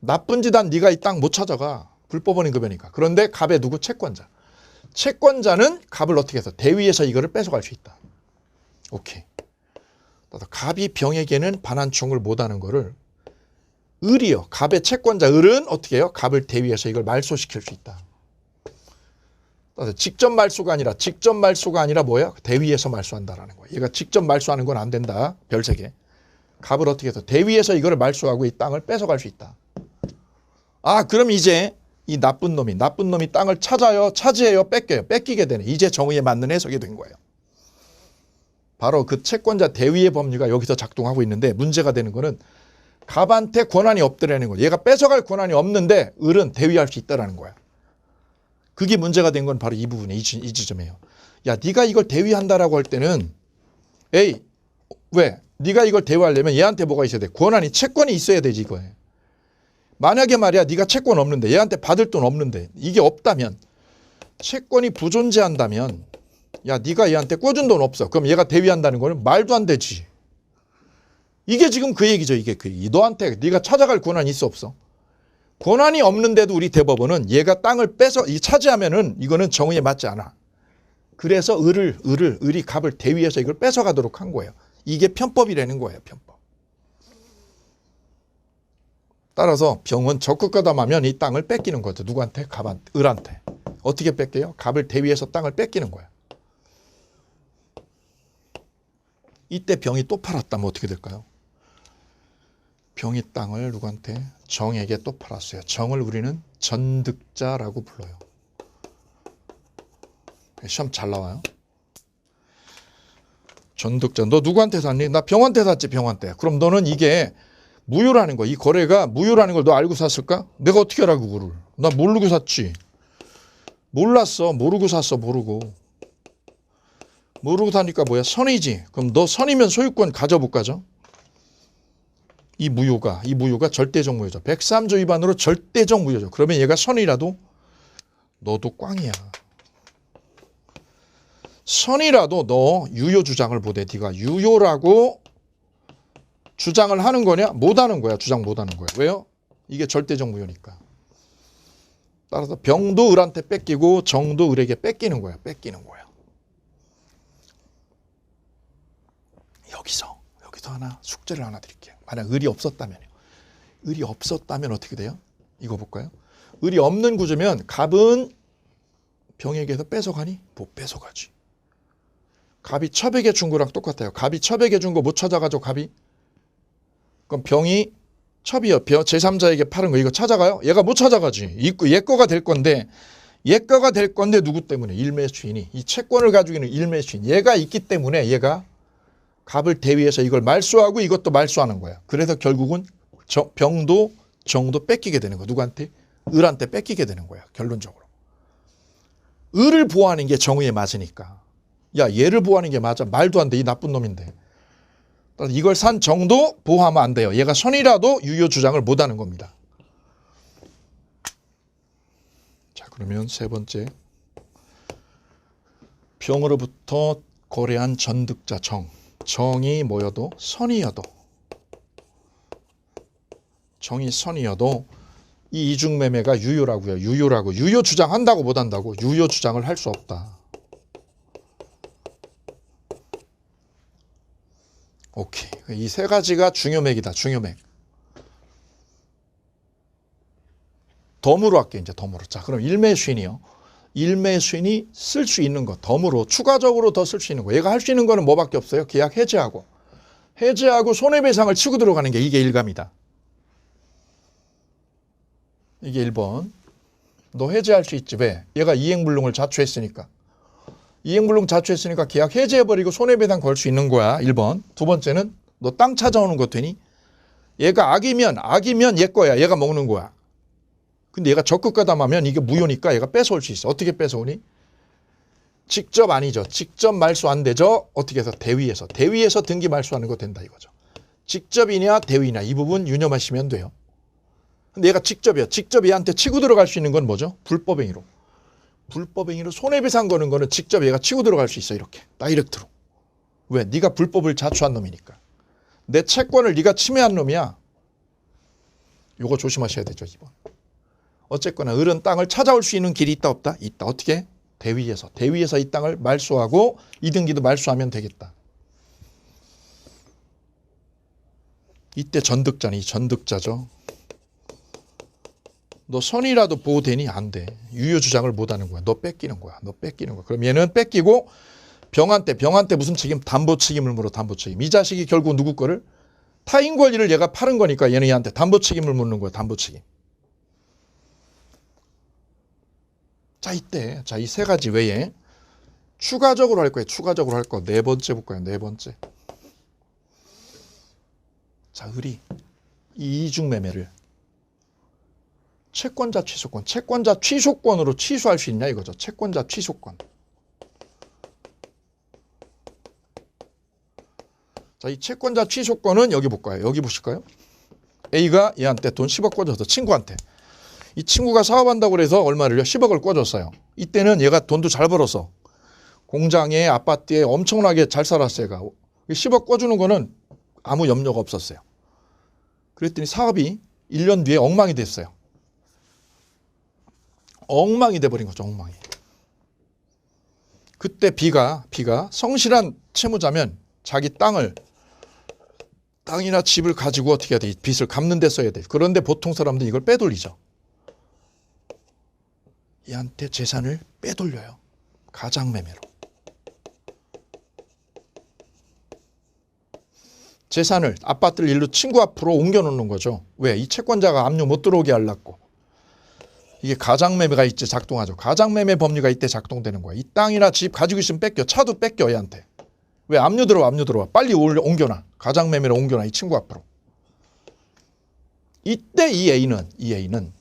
나쁜 짓 한 네가 이 땅 못 찾아가. 불법원인 급여니까. 그런데 갑의 누구? 채권자. 채권자는 갑을 어떻게 해서 대위에서 이거를 뺏어갈 수 있다. 오케이. 갑이 병에게는 반환 청구를 못하는 거를 을이요. 갑의 채권자 을은 어떻게 해요? 갑을 대위에서 이걸 말소시킬 수 있다. 직접 말소가 아니라 뭐야? 대위에서 말소한다라는 거야. 얘가 직접 말소하는 건 안 된다. 별세개. 갑을 어떻게 해서 대위에서 이거를 말소하고 이 땅을 뺏어갈 수 있다. 아, 그럼 이제 이 나쁜 놈이 땅을 차지해요, 뺏겨요. 뺏기게 되네. 이제 정의에 맞는 해석이 된 거예요. 바로 그 채권자 대위의 법리가 여기서 작동하고 있는데 문제가 되는 거는 갑한테 권한이 없더라는 거예요. 얘가 뺏어갈 권한이 없는데 을은 대위할 수 있다라는 거야. 그게 문제가 된 건 바로 이 부분에 이 지점이에요. 야, 네가 이걸 대위한다라고 할 때는 에이, 왜? 네가 이걸 대위하려면 얘한테 뭐가 있어야 돼? 채권이 있어야 되지 이거예요. 만약에 말이야 네가 채권 없는데 얘한테 받을 돈 없는데 이게 없다면 채권이 부존재한다면 야, 네가 얘한테 꿔준 돈 없어. 그럼 얘가 대위한다는 거는 말도 안 되지. 이게 지금 그 얘기죠. 이게 그 얘기. 너한테 네가 찾아갈 권한이 있어 없어? 권한이 없는데도 우리 대법원은 얘가 땅을 차지하면은 이거는 정의에 맞지 않아. 그래서 을이 갑을 대위해서 이걸 뺏어가도록 한 거예요. 이게 편법이라는 거예요. 편법. 따라서 병은 적극 가담하면 이 땅을 뺏기는 거죠. 누구한테? 을한테. 어떻게 뺏겨요? 갑을 대위해서 땅을 뺏기는 거야. 이때 병이 또 팔았다면 어떻게 될까요? 병이 땅을 누구한테? 정에게 또 팔았어요. 정을 우리는 전득자라고 불러요. 시험 잘 나와요. 전득자. 너 누구한테 샀니? 나 병원때 샀지, 병원때. 그럼 너는 이게 무효라는 거야. 이 거래가 무효라는 걸 너 알고 샀을까? 내가 어떻게 알아, 그거를. 나 모르고 샀지. 몰랐어. 모르고 샀어, 모르고. 모르고 사니까 뭐야? 선이지. 그럼 너 선이면 소유권 가져 못 가져? 이 무효가 절대적 무효죠. 103조 위반으로 절대적 무효죠. 그러면 얘가 선이라도 너도 꽝이야. 선이라도 너 유효 주장을 못해. 네가 유효라고 주장을 하는 거냐? 못하는 거야. 주장 못하는 거야. 왜요? 이게 절대적 무효니까. 따라서 병도 을한테 뺏기고 정도 을에게 뺏기는 거야. 뺏기는 거야. 여기서 하나 숙제를 하나 드릴게요. 만약 을이 없었다면요. 을이 없었다면 어떻게 돼요? 이거 볼까요? 을이 없는 구조면 갑은 병에게서 뺏어가니? 못 뺏어가지. 갑이 첩에게 준 거랑 똑같아요. 갑이 첩에게 준 거 못 찾아가죠, 갑이? 그럼 병이 첩이요. 제3자에게 팔은 거 이거 찾아가요? 얘가 못 찾아가지. 얘 거가 될 건데 누구 때문에? 일매수인이. 이 채권을 가지고 있는 일매수인. 얘가 있기 때문에 얘가 갑을 대위해서 이걸 말소하고 이것도 말소하는 거야. 그래서 결국은 병도 정도 뺏기게 되는 거야. 누구한테? 을한테 뺏기게 되는 거야. 결론적으로. 을을 보호하는 게 정의에 맞으니까. 야, 얘를 보호하는 게 맞아. 말도 안 돼. 이 나쁜 놈인데. 이걸 산 정도 보호하면 안 돼요. 얘가 선이라도 유효 주장을 못하는 겁니다. 자, 그러면 세 번째. 병으로부터 거래한 전득자 정. 정이 뭐여도 선이여도 정이 선이여도 이 이중매매가 유효라고요. 유효 주장한다고 못한다고. 유효 주장을 할 수 없다. 오케이. 이 세 가지가 중요맥이다. 중요맥. 덤으로 할게. 이제 덤으로. 자, 그럼 일매수인이요. 일매수인이 쓸 수 있는 것, 덤으로 추가적으로 더 쓸 수 있는 거. 얘가 할 수 있는 거는 뭐밖에 없어요? 계약 해지하고 손해배상을 치고 들어가는 게 이게 일감이다. 이게 1번. 너 해지할 수 있지. 왜? 얘가 이행불능을 자초했으니까. 이행불능 자초했으니까 계약 해지해버리고 손해배상 걸 수 있는 거야. 1번. 두 번째는 너 땅 찾아오는 것 되니? 얘가 악이면 얘 거야. 얘가 먹는 거야. 근데 얘가 적극 가담하면 이게 무효니까 얘가 뺏어올 수 있어. 어떻게 뺏어오니? 직접 아니죠. 직접 말소 안 되죠. 어떻게 해서? 대위에서 등기 말소하는 거 된다 이거죠. 직접이냐 대위냐 이 부분 유념하시면 돼요. 근데 얘가 직접이야. 직접 얘한테 치고 들어갈 수 있는 건 뭐죠? 불법행위로. 불법행위로 손해배상 거는 거는 직접 얘가 치고 들어갈 수 있어. 이렇게 다이렉트로. 왜? 네가 불법을 자초한 놈이니까. 내 채권을 네가 침해한 놈이야. 요거 조심하셔야 되죠. 2번. 어쨌거나 을은 땅을 찾아올 수 있는 길이 있다 없다? 있다. 어떻게? 대위에서 이 땅을 말소하고 이등기도 말소하면 되겠다. 이때 전득자니 전득자죠. 너 선이라도 보호되니? 안 돼. 유효 주장을 못하는 거야. 너 뺏기는 거야. 그럼 얘는 뺏기고 병한테 무슨 책임? 담보 책임을 물어. 담보 책임. 이 자식이 결국 누구 거를? 타인 권리를 얘가 파는 거니까 얘는 얘한테 담보 책임을 묻는 거야. 담보 책임. 자, 이때 이 세 가지 외에 추가적으로 할 거예요. 추가적으로 할 거. 네 번째 볼까요? 네 번째. 자, 을이 이 이중매매를 채권자 취소권으로 취소할 수 있냐 이거죠. 채권자 취소권. 자, 이 채권자 취소권은 여기 볼까요? 여기 보실까요? A가 얘한테 돈 10억 꿔줘서 친구한테. 이 친구가 사업한다고 그래서 얼마를요? 10억을 꿔줬어요. 이때는 얘가 돈도 잘 벌어서 공장에 아파트에 엄청나게 잘 살았어요. 얘가 10억 꿔주는 거는 아무 염려가 없었어요. 그랬더니 사업이 1년 뒤에 엉망이 됐어요. 엉망이 돼버린 거죠. 엉망이. 그때 B가 성실한 채무자면 자기 땅이나 집을 가지고 어떻게 해야 돼? 빚을 갚는 데 써야 돼. 그런데 보통 사람들이 이걸 빼돌리죠. 얘한테 재산을 빼돌려요. 가장매매로. 재산을 아파트를 일로 친구 앞으로 옮겨놓는 거죠. 왜? 이 채권자가 압류 못 들어오게 하려고. 이게 가장매매가 이때 작동하죠. 가장매매 법리가 이때 작동되는 거야. 이 땅이나 집 가지고 있으면 뺏겨. 차도 뺏겨 얘한테. 왜? 압류 들어와. 빨리 옮겨놔. 가장매매로 옮겨놔. 이 친구 앞으로. 이때 이 A는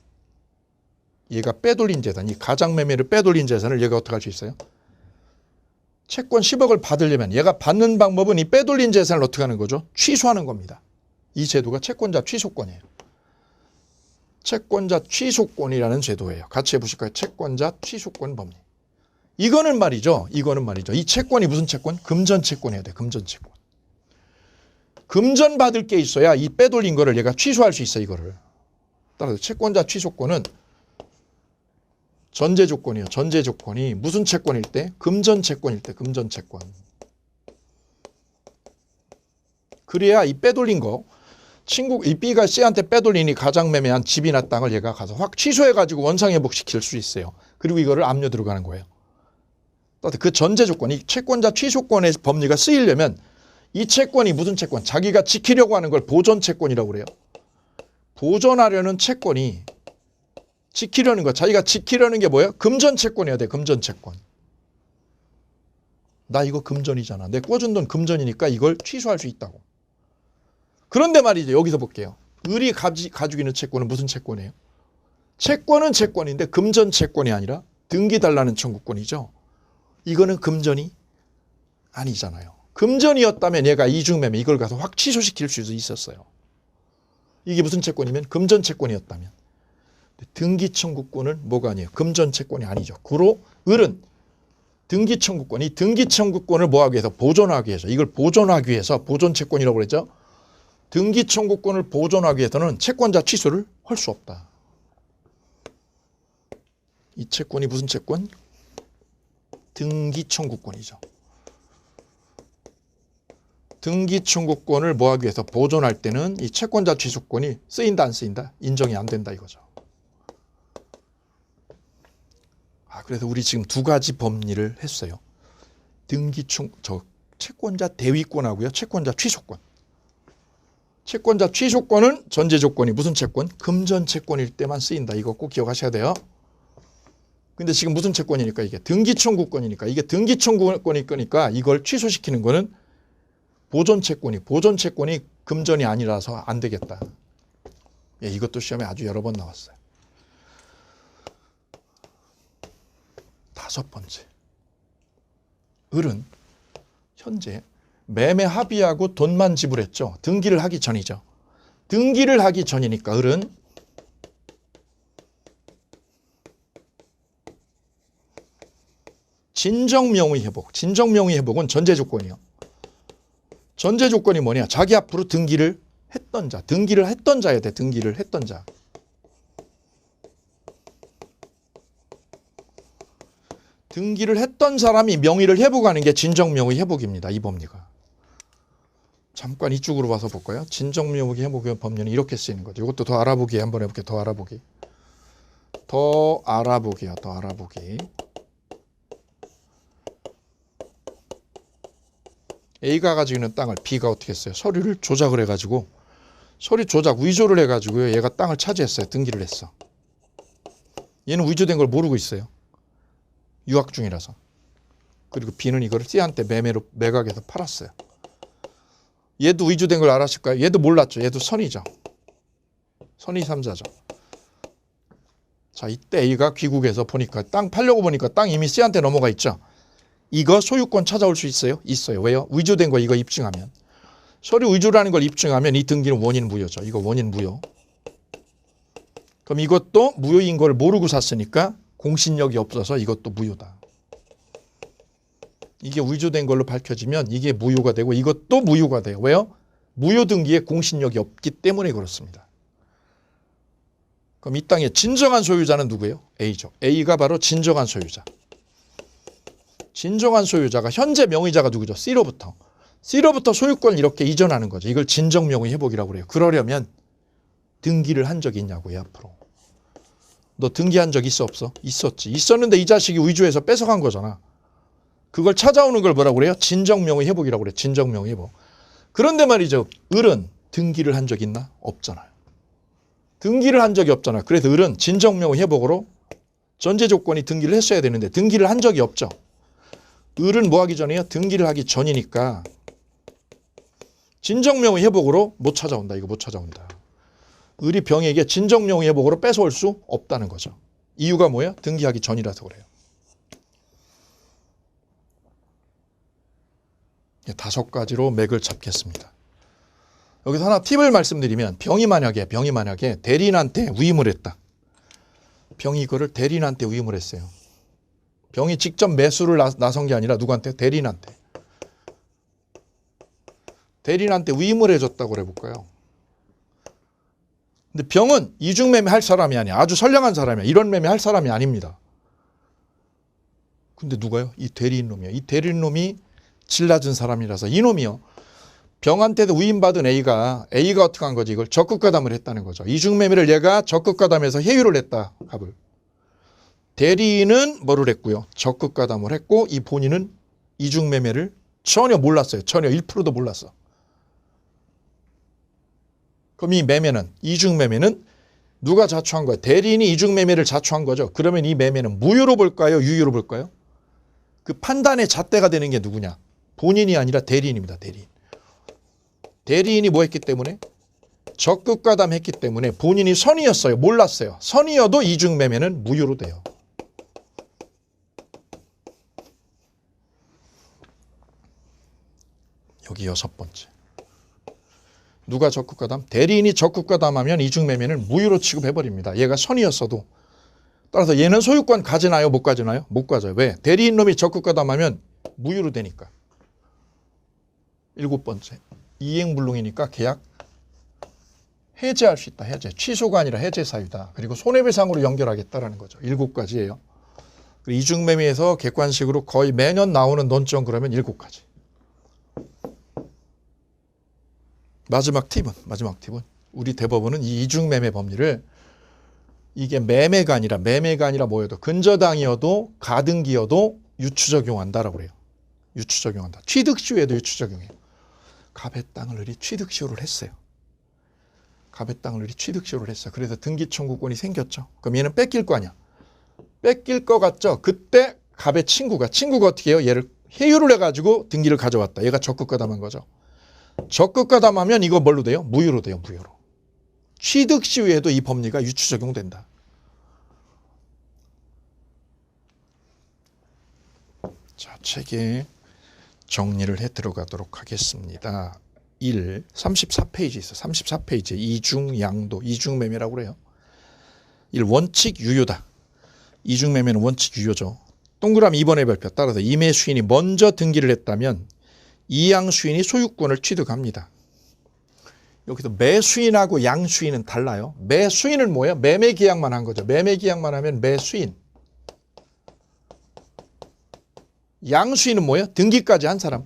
얘가 빼돌린 재산, 이 가장매매를 빼돌린 재산을 얘가 어떻게 할 수 있어요? 채권 10억을 받으려면 얘가 받는 방법은 이 빼돌린 재산을 어떻게 하는 거죠? 취소하는 겁니다. 이 제도가 채권자 취소권이에요. 채권자 취소권이라는 제도예요. 같이 해보실까요? 채권자 취소권 법리. 이거는 말이죠. 이 채권이 무슨 채권? 금전채권이어야 돼. 금전채권. 금전 받을 게 있어야 이 빼돌린 거를 얘가 취소할 수 있어. 이거를. 따라서 채권자 취소권은 전제 조건이에요. 전제 조건이 무슨 채권일 때? 금전채권일 때. 금전채권. 그래야 이 빼돌린 거 이 B가 C한테 빼돌리니 가장매매한 집이나 땅을 얘가 가서 확 취소해가지고 원상회복시킬 수 있어요. 그리고 이거를 압류 들어가는 거예요. 그 전제 조건이 채권자 취소권의 법리가 쓰이려면 이 채권이 무슨 채권? 자기가 지키려고 하는 걸 보존채권이라고 그래요. 보존하려는 채권이 지키려는 거. 자기가 지키려는 게 뭐예요? 금전채권이어야 돼. 금전채권. 나 이거 금전이잖아. 내 꿔준 돈 금전이니까 이걸 취소할 수 있다고. 그런데 말이죠. 여기서 볼게요. 을이 가지고 있는 채권은 무슨 채권이에요? 채권은 채권인데 금전채권이 아니라 등기 달라는 청구권이죠. 이거는 금전이 아니잖아요. 금전이었다면 얘가 이중매매 이걸 가서 확 취소시킬 수 있었어요. 이게 무슨 채권이면 금전채권이었다면. 등기 청구권은 뭐가 아니에요? 금전채권이 아니죠. 그로 을은 등기 청구권, 이 등기 청구권을 뭐하기 위해서? 보존하기 위해서. 이걸 보존하기 위해서 보존채권이라고 그랬죠. 등기 청구권을 보존하기 위해서는 채권자 취소를 할 수 없다. 이 채권이 무슨 채권? 등기 청구권이죠. 등기 청구권을 뭐하기 위해서? 보존할 때는 이 채권자 취소권이 쓰인다 안 쓰인다? 인정이 안 된다 이거죠. 그래서 우리 지금 두 가지 법리를 했어요. 채권자 대위권하고요. 채권자 취소권. 채권자 취소권은 전제 조건이 무슨 채권? 금전채권일 때만 쓰인다. 이거 꼭 기억하셔야 돼요. 근데 지금 무슨 채권이니까 이게 등기 청구권이니까 이게 등기 청구권이니까 이걸 취소시키는 거는 보존채권이 금전이 아니라서 안 되겠다. 예, 이것도 시험에 아주 여러 번 나왔어요. 5번째. 을은 현재 매매 합의하고 돈만 지불했죠. 등기를 하기 전이죠. 등기를 하기 전이니까 을은 진정명의 회복. 진정명의 회복은 전제 조건이요. 전제 조건이 뭐냐? 자기 앞으로 등기를 했던 자. 등기를 했던 자야 돼. 등기를 했던 자. 등기를 했던 사람이 명의를 회복하는 게 진정명의 회복입니다. 이 법리가. 잠깐 이쪽으로 와서 볼까요? 진정명의 회복의 법리는 이렇게 쓰이는 거죠. 이것도 더 알아보기 한번 해볼게요. 더 알아보기. 더 알아보기요. 더 알아보기. A가 가지고 있는 땅을 B가 어떻게 했어요? 서류를 조작을 해가지고 서류 조작 위조를 해가지고요. 얘가 땅을 차지했어요. 등기를 했어. 얘는 위조된 걸 모르고 있어요. 유학 중이라서. 그리고 B는 이거를 C한테 매각해서 팔았어요. 얘도 위조된 걸 알았을까요? 얘도 몰랐죠. 얘도 선이죠. 선의 3자죠. 자, 이때 A가 귀국해서 보니까 땅 팔려고 보니까 땅 이미 C한테 넘어가 있죠. 이거 소유권 찾아올 수 있어요? 있어요. 왜요? 위조된 거 이거 입증하면. 서류 위조라는 걸 입증하면 이 등기는 원인 무효죠. 이거 원인 무효. 그럼 이것도 무효인 걸 모르고 샀으니까 공신력이 없어서 이것도 무효다. 이게 위조된 걸로 밝혀지면 이게 무효가 되고 이것도 무효가 돼요. 왜요? 무효 등기에 공신력이 없기 때문에 그렇습니다. 그럼 이 땅의 진정한 소유자는 누구예요? A죠. A가 바로 진정한 소유자. 진정한 소유자가 현재 명의자가 누구죠? C로부터. C로부터 소유권을 이렇게 이전하는 거죠. 이걸 진정명의 회복이라고 그래요. 그러려면 등기를 한 적이 있냐고요, 앞으로. 너 등기한 적 있어 없어? 있었지. 있었는데 이 자식이 위조해서 뺏어간 거잖아. 그걸 찾아오는 걸 뭐라고 그래요? 진정명의 회복이라고 그래요. 진정명의 회복. 그런데 말이죠. 을은 등기를 한 적 있나? 없잖아요. 등기를 한 적이 없잖아요. 그래서 을은 진정명의 회복으로 전제 조건이 등기를 했어야 되는데 등기를 한 적이 없죠. 을은 뭐 하기 전이에요? 등기를 하기 전이니까 진정명의 회복으로 못 찾아온다. 이거 못 찾아온다. 을이 병에게 진정명의 회복으로 뺏어올 수 없다는 거죠. 이유가 뭐예요? 등기하기 전이라서 그래요. 5가지로 맥을 잡겠습니다. 여기서 하나 팁을 말씀드리면 병이 만약에 대리인한테 위임을 했다. 병이 이거를 대리인한테 위임을 했어요. 병이 직접 매수를 나선 게 아니라 누구한테? 대리인한테. 대리인한테 위임을 해줬다고 해볼까요? 근데 병은 이중매매 할 사람이 아니야. 아주 선량한 사람이야. 이런 매매 할 사람이 아닙니다. 근데 누가요? 이 대리인 놈이야. 이 대리인 놈이 질 낮은 사람이라서 이놈이요. 병한테도 위임받은 A가 어떻게 한 거지? 이걸 적극가담을 했다는 거죠. 이중매매를 얘가 적극가담해서 해유를 했다. 값을. 대리인은 뭐를 했고요. 적극가담을 했고 이 본인은 이중매매를 전혀 몰랐어요. 전혀 1%도 몰랐어. 그럼 이 매매는 이중매매는 누가 자초한 거예요? 대리인이 이중매매를 자초한 거죠. 그러면 이 매매는 무효로 볼까요? 유효로 볼까요? 그 판단의 잣대가 되는 게 누구냐? 본인이 아니라 대리인입니다. 대리인. 대리인이 뭐 했기 때문에? 적극가담했기 때문에 본인이 선이었어요. 몰랐어요. 선이어도 이중매매는 무효로 돼요. 여기 6번째. 누가 적극가담? 대리인이 적극가담하면 이중매매는 무효로 취급해버립니다. 얘가 선이었어도. 따라서 얘는 소유권 가지나요? 못 가지나요? 못 가져요. 왜? 대리인 놈이 적극가담하면 무효로 되니까. 7번째. 이행불능이니까 계약 해제할 수 있다. 해제. 취소가 아니라 해제 사유다. 그리고 손해배상으로 연결하겠다라는 거죠. 7가지예요. 이중매매에서 객관식으로 거의 매년 나오는 논점 그러면 7가지. 마지막 팁은 우리 대법원은 이 이중매매 법리를 이게 매매가 아니라 뭐여도 근저당이어도 가등기여도 유추적용한다라고 그래요. 유추적용한다. 취득시효에도 유추적용해요. 갑의 땅을 을이 취득시효를 했어요. 갑의 땅을 을이 취득시효를 했어요. 그래서 등기 청구권이 생겼죠. 그럼 얘는 뺏길 거 아니야. 뺏길 것 같죠. 그때 갑의 친구가 어떻게 해요? 얘를 해유를 해가지고 등기를 가져왔다. 얘가 적극가담한 거죠. 적극가담하면 이거 뭘로 돼요? 무효로 돼요. 무효로. 취득 시효에도 이 법리가 유추 적용된다. 자, 책에 정리를 해 들어가도록 하겠습니다. 34페이지 있어. 34페이지에 이중양도, 이중매매라고 그래요. 1. 원칙 유효다. 이중매매는 원칙 유효죠. 동그라미 2번의 별표 따라서 임의 수인이 먼저 등기를 했다면 이양수인이 소유권을 취득합니다. 여기서 매수인하고 양수인은 달라요. 매수인은 뭐예요? 매매계약만 한 거죠. 매매계약만 하면 매수인. 양수인은 뭐예요? 등기까지 한 사람.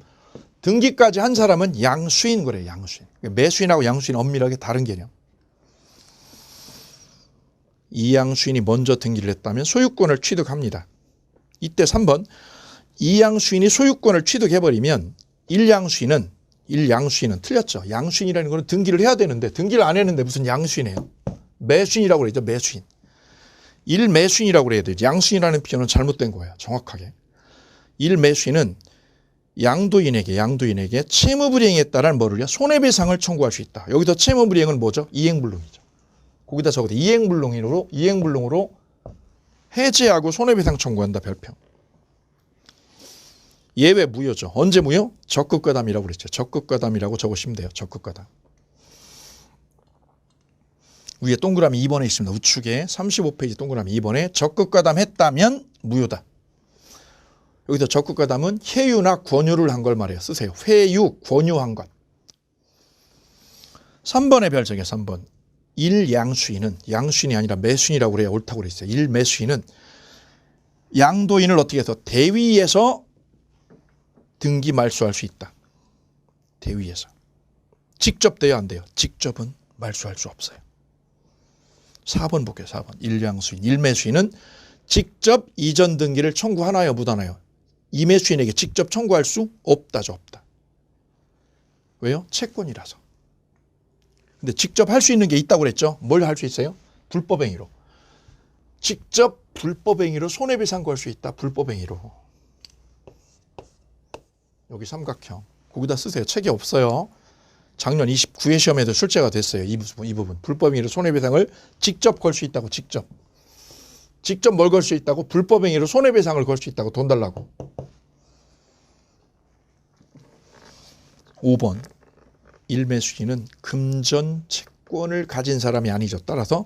등기까지 한 사람은 양수인 그래요. 양수인. 매수인하고 양수인 엄밀하게 다른 개념. 이양수인이 먼저 등기를 했다면 소유권을 취득합니다. 이때 3번 이양수인이 소유권을 취득해버리면 일양수인은 틀렸죠. 양수인이라는 거는 등기를 해야 되는데 등기를 안 했는데 무슨 양수인이에요. 매수인이라고 그러죠. 매수인. 일매수인이라고 그래야 되죠. 양수인이라는 표현은 잘못된 거예요. 정확하게. 일매수인은 양도인에게 채무불이행에 따른 뭐를요? 손해배상을 청구할 수 있다. 여기서 채무불이행은 뭐죠? 이행불능이죠. 거기다 적어도 이행불능으로 해제하고 손해배상 청구한다. 별표. 예외 무효죠. 언제 무효? 적극가담이라고 그랬죠. 적극가담이라고 적으시면 돼요. 적극가담. 위에 동그라미 2번에 있습니다. 우측에 35페이지 동그라미 2번에 적극가담 했다면 무효다. 여기서 적극가담은 회유나 권유를 한 걸 말해요. 쓰세요. 회유, 권유한 것. 3번의 별적이에요. 3번. 일양수인은 양수인이 아니라 매수인이라고 그래야 옳다고 그랬어요. 일매수인은 양도인을 어떻게 해서 대위에서 등기 말소할 수 있다. 대위에서. 직접 돼야 안 돼요. 직접은 말소할 수 없어요. 4번 볼게요. 4번. 일양수인, 일매수인은 직접 이전 등기를 청구하나요? 못하나요? 이매수인에게 직접 청구할 수 없다죠. 없다. 왜요? 채권이라서. 근데 직접 할 수 있는 게 있다고 그랬죠. 뭘 할 수 있어요? 불법행위로. 직접 불법행위로 손해배상 걸 수 있다. 불법행위로. 여기 삼각형. 거기다 쓰세요. 책이 없어요. 작년 29회 시험에도 출제가 됐어요. 이 부분. 불법행위로 손해배상을 직접 걸 수 있다고. 직접 뭘 걸 수 있다고? 불법행위로 손해배상을 걸 수 있다고. 돈 달라고. 5번. 일매수인은 금전 채권을 가진 사람이 아니죠. 따라서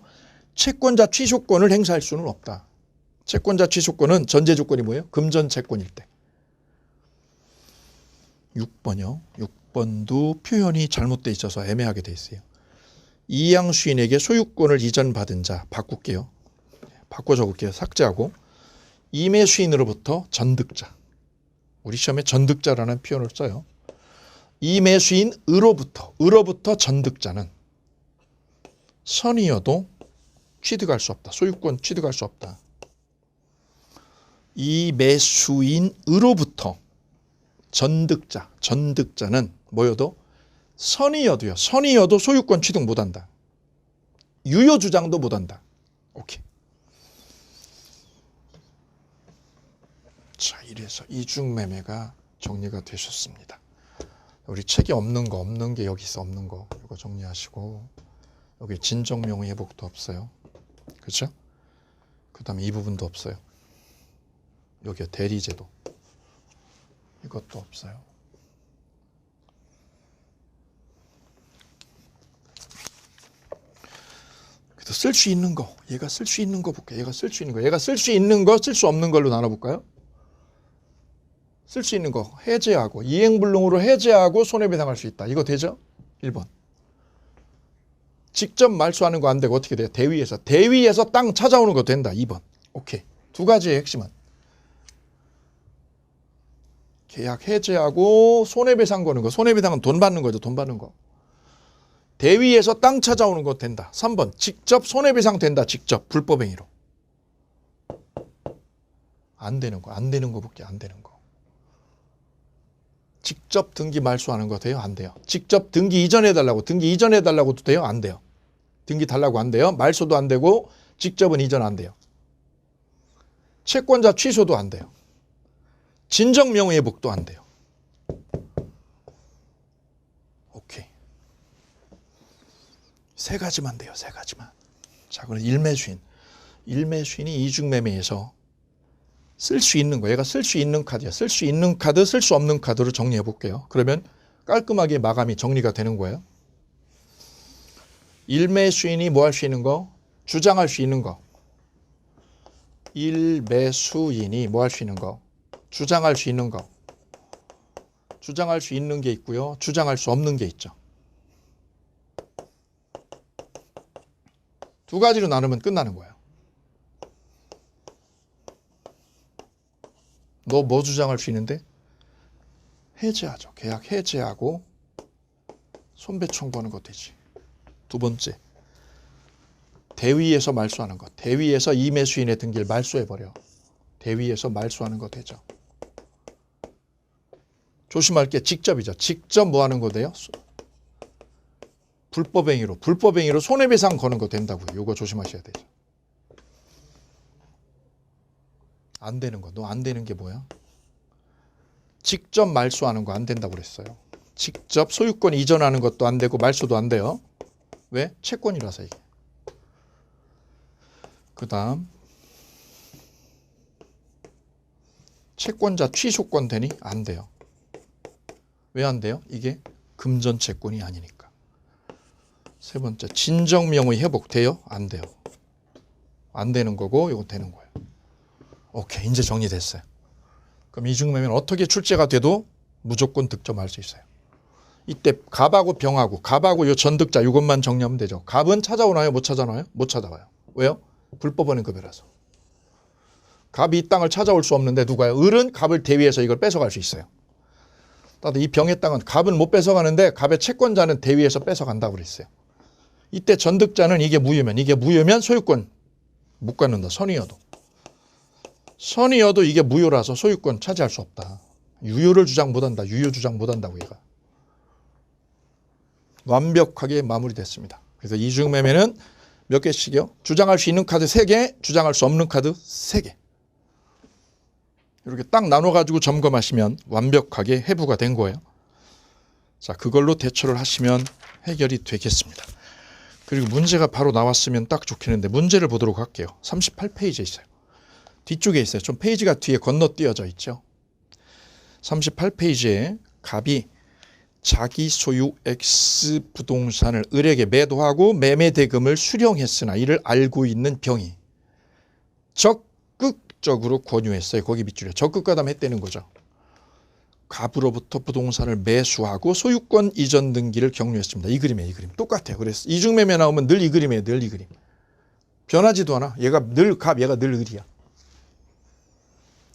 채권자 취소권을 행사할 수는 없다. 채권자 취소권은 전제 조건이 뭐예요? 금전 채권일 때. 6번이요. 6번도 표현이 잘못돼 있어서 애매하게 돼 있어요. 이양수인에게 소유권을 이전받은 자. 바꿀게요. 바꿔 적을게요. 삭제하고. 이매수인으로부터 전득자. 우리 시험에 전득자라는 표현을 써요. 이매수인으로부터 전득자는 선이어도 취득할 수 없다. 소유권 취득할 수 없다. 이매수인으로부터 전득자는 뭐여도 선이어도요. 선이어도 소유권 취득 못한다. 유효주장도 못한다. 오케이. 자, 이래서 이중매매가 정리가 되셨습니다. 우리 책이 없는 게 여기 있어. 없는 거. 이거 정리하시고 여기 진정명의 회복도 없어요. 그렇죠? 그 다음에 이 부분도 없어요. 여기에 대리제도. 이것도 없어요. 그래서 쓸 수 있는 거. 얘가 쓸 수 있는 거 볼게요. 얘가 쓸 수 있는 거. 얘가 쓸 수 있는 거, 쓸 수 없는 걸로 나눠볼까요? 쓸 수 있는 거 해제하고 이행불능으로 해제하고 손해배상할 수 있다. 이거 되죠? 1번. 직접 말소하는 거 안 되고 어떻게 돼요? 대위에서 땅 찾아오는 거 된다. 2번. 오케이. 두 가지의 핵심은 계약 해제하고 손해배상 거는 거. 손해배상은 돈 받는 거죠. 돈 받는 거. 대위에서 땅 찾아오는 거 된다. 3번. 직접 손해배상 된다. 직접 불법행위로. 안 되는 거. 안 되는 거 볼게요. 안 되는 거. 직접 등기 말소하는 거 돼요? 안 돼요? 직접 등기 이전해달라고. 등기 이전해달라고도 돼요? 안 돼요? 등기 달라고 안 돼요? 말소도 안 되고 직접은 이전 안 돼요. 채권자 취소도 안 돼요. 진정명의회복도 안 돼요. 오케이. 세 가지만 돼요. 세 가지만. 자, 그럼 일매수인. 일매수인이 이중매매에서 쓸 수 있는 거. 얘가 쓸 수 있는 카드야. 쓸 수 있는 카드, 쓸 수 없는 카드로 정리해 볼게요. 그러면 깔끔하게 마감이 정리가 되는 거예요. 일매수인이 뭐 할 수 있는 거? 주장할 수 있는 거. 일매수인이 뭐 할 수 있는 거? 주장할 수 있는 거. 주장할 수 있는 게 있고요. 주장할 수 없는 게 있죠. 두 가지로 나누면 끝나는 거예요. 너 뭐 주장할 수 있는데? 해제하죠. 계약 해제하고 손배 청구하는 거 되지. 두 번째, 대위에서 말소하는 것. 대위에서 이매수인의 등기를 말소해버려. 대위에서 말소하는 거 되죠. 조심할 게 직접이죠. 직접 뭐 하는 거 돼요? 불법행위로 손해배상 거는 거 된다고요. 이거 조심하셔야 되죠. 안 되는 거. 너 안 되는 게 뭐야? 직접 말소하는 거 안 된다고 그랬어요. 직접 소유권 이전하는 것도 안 되고 말소도 안 돼요. 왜? 채권이라서 이게. 그 다음 채권자 취소권 되니? 안 돼요. 왜 안 돼요? 이게 금전 채권이 아니니까. 세 번째, 진정명의 회복 돼요? 안 돼요. 안 되는 거고 이거 되는 거예요. 오케이, 이제 정리됐어요. 그럼 이중매매는 어떻게 출제가 돼도 무조건 득점할 수 있어요. 이때 갑하고 병하고 갑하고 요 전득자 이것만 정리하면 되죠. 갑은 찾아오나요? 못 찾아오나요? 못 찾아와요. 왜요? 불법원인 급여라서. 갑이 이 땅을 찾아올 수 없는데 누가요? 을은 갑을 대위해서 이걸 뺏어갈 수 있어요. 따라서 이 병의 땅은 갑은 못 뺏어가는데 갑의 채권자는 대위해서 뺏어간다고 그랬어요. 이때 전득자는 이게 무효면 소유권 못 갖는다. 선이어도 이게 무효라서 소유권 차지할 수 없다. 유효를 주장 못한다. 유효 주장 못한다고 얘가. 완벽하게 마무리됐습니다. 그래서 이중매매는 몇 개씩이요? 주장할 수 있는 카드 3개, 주장할 수 없는 카드 3개. 이렇게 딱 나눠가지고 점검하시면 완벽하게 해부가 된 거예요. 자, 그걸로 대처를 하시면 해결이 되겠습니다. 그리고 문제가 바로 나왔으면 딱 좋겠는데 문제를 보도록 할게요. 38페이지에 있어요. 뒤쪽에 있어요. 좀 페이지가 뒤에 건너뛰어져 있죠. 38페이지에 갑이 자기 소유 X 부동산을 을에게 매도하고 매매 대금을 수령했으나 이를 알고 있는 병이 적극적으로 권유했어요. 거기 밑줄에 적극가담했다는 거죠. 갑으로부터 부동산을 매수하고 소유권 이전 등기를 격려했습니다. 이 그림이에요. 이 그림. 똑같아요. 그래서 이중매매 나오면 늘 이 그림이에요. 늘 이 그림. 변하지도 않아. 얘가 늘 갑, 얘가 늘 을이야.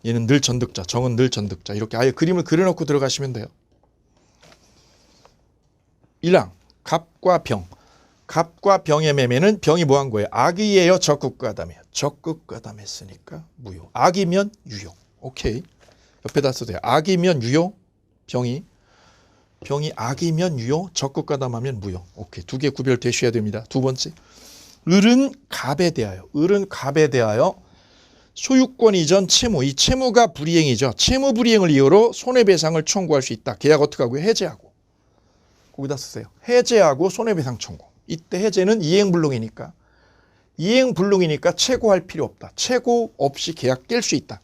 얘는 늘 전득자, 정은 늘 전득자. 이렇게 아예 그림을 그려놓고 들어가시면 돼요. 1항 갑과 병. 갑과 병의 매매는 병이 뭐 한 거예요? 악의예요? 적극가담이에요? 적극가담했으니까 무효. 악이면 유효. 오케이. 옆에다 써도요. 악이면 유효. 병이 악이면 유효. 적극가담하면 무효. 오케이. 2개 구별되셔야 됩니다. 두 번째. 을은 갑에 대하여 소유권 이전 채무. 이 채무가 불이행이죠. 채무 불이행을 이유로 손해배상을 청구할 수 있다. 계약 어떻게 하고요? 해제하고. 거기다 쓰세요. 해제하고 손해배상 청구. 이때 해제는 이행불능이니까 최고할 필요 없다. 최고 없이 계약 깰 수 있다.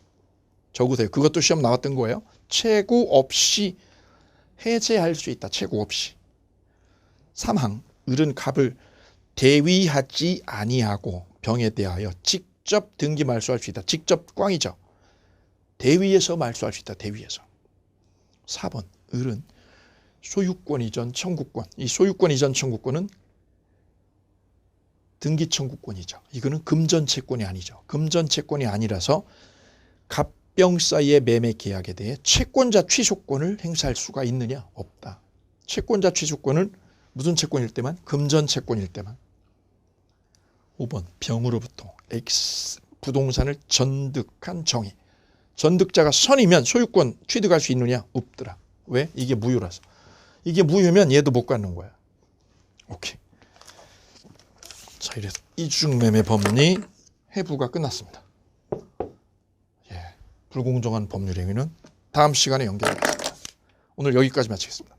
적으세요. 그것도 시험 나왔던 거예요. 최고 없이 해제할 수 있다. 최고 없이. 3항 을은 갑을 대위하지 아니하고 병에 대하여 직접 등기 말소할 수 있다. 직접 꽝이죠. 대위에서 말소할 수 있다. 대위에서. 4번 을은 소유권 이전 청구권. 이 소유권 이전 청구권은 등기 청구권이죠. 이거는 금전채권이 아니죠. 금전채권이 아니라서 갑병 사이의 매매 계약에 대해 채권자 취소권을 행사할 수가 있느냐? 없다. 채권자 취소권은 무슨 채권일 때만? 금전채권일 때만. 5번 병으로부터 X 부동산을 전득한 정의. 전득자가 선이면 소유권 취득할 수 있느냐? 없더라. 왜? 이게 무효라서. 이게 무효면 얘도 못 갖는 거야. 오케이. 자, 이래서 이중매매 법리 해부가 끝났습니다. 예, 불공정한 법률 행위는 다음 시간에 연결하겠습니다. 오늘 여기까지 마치겠습니다.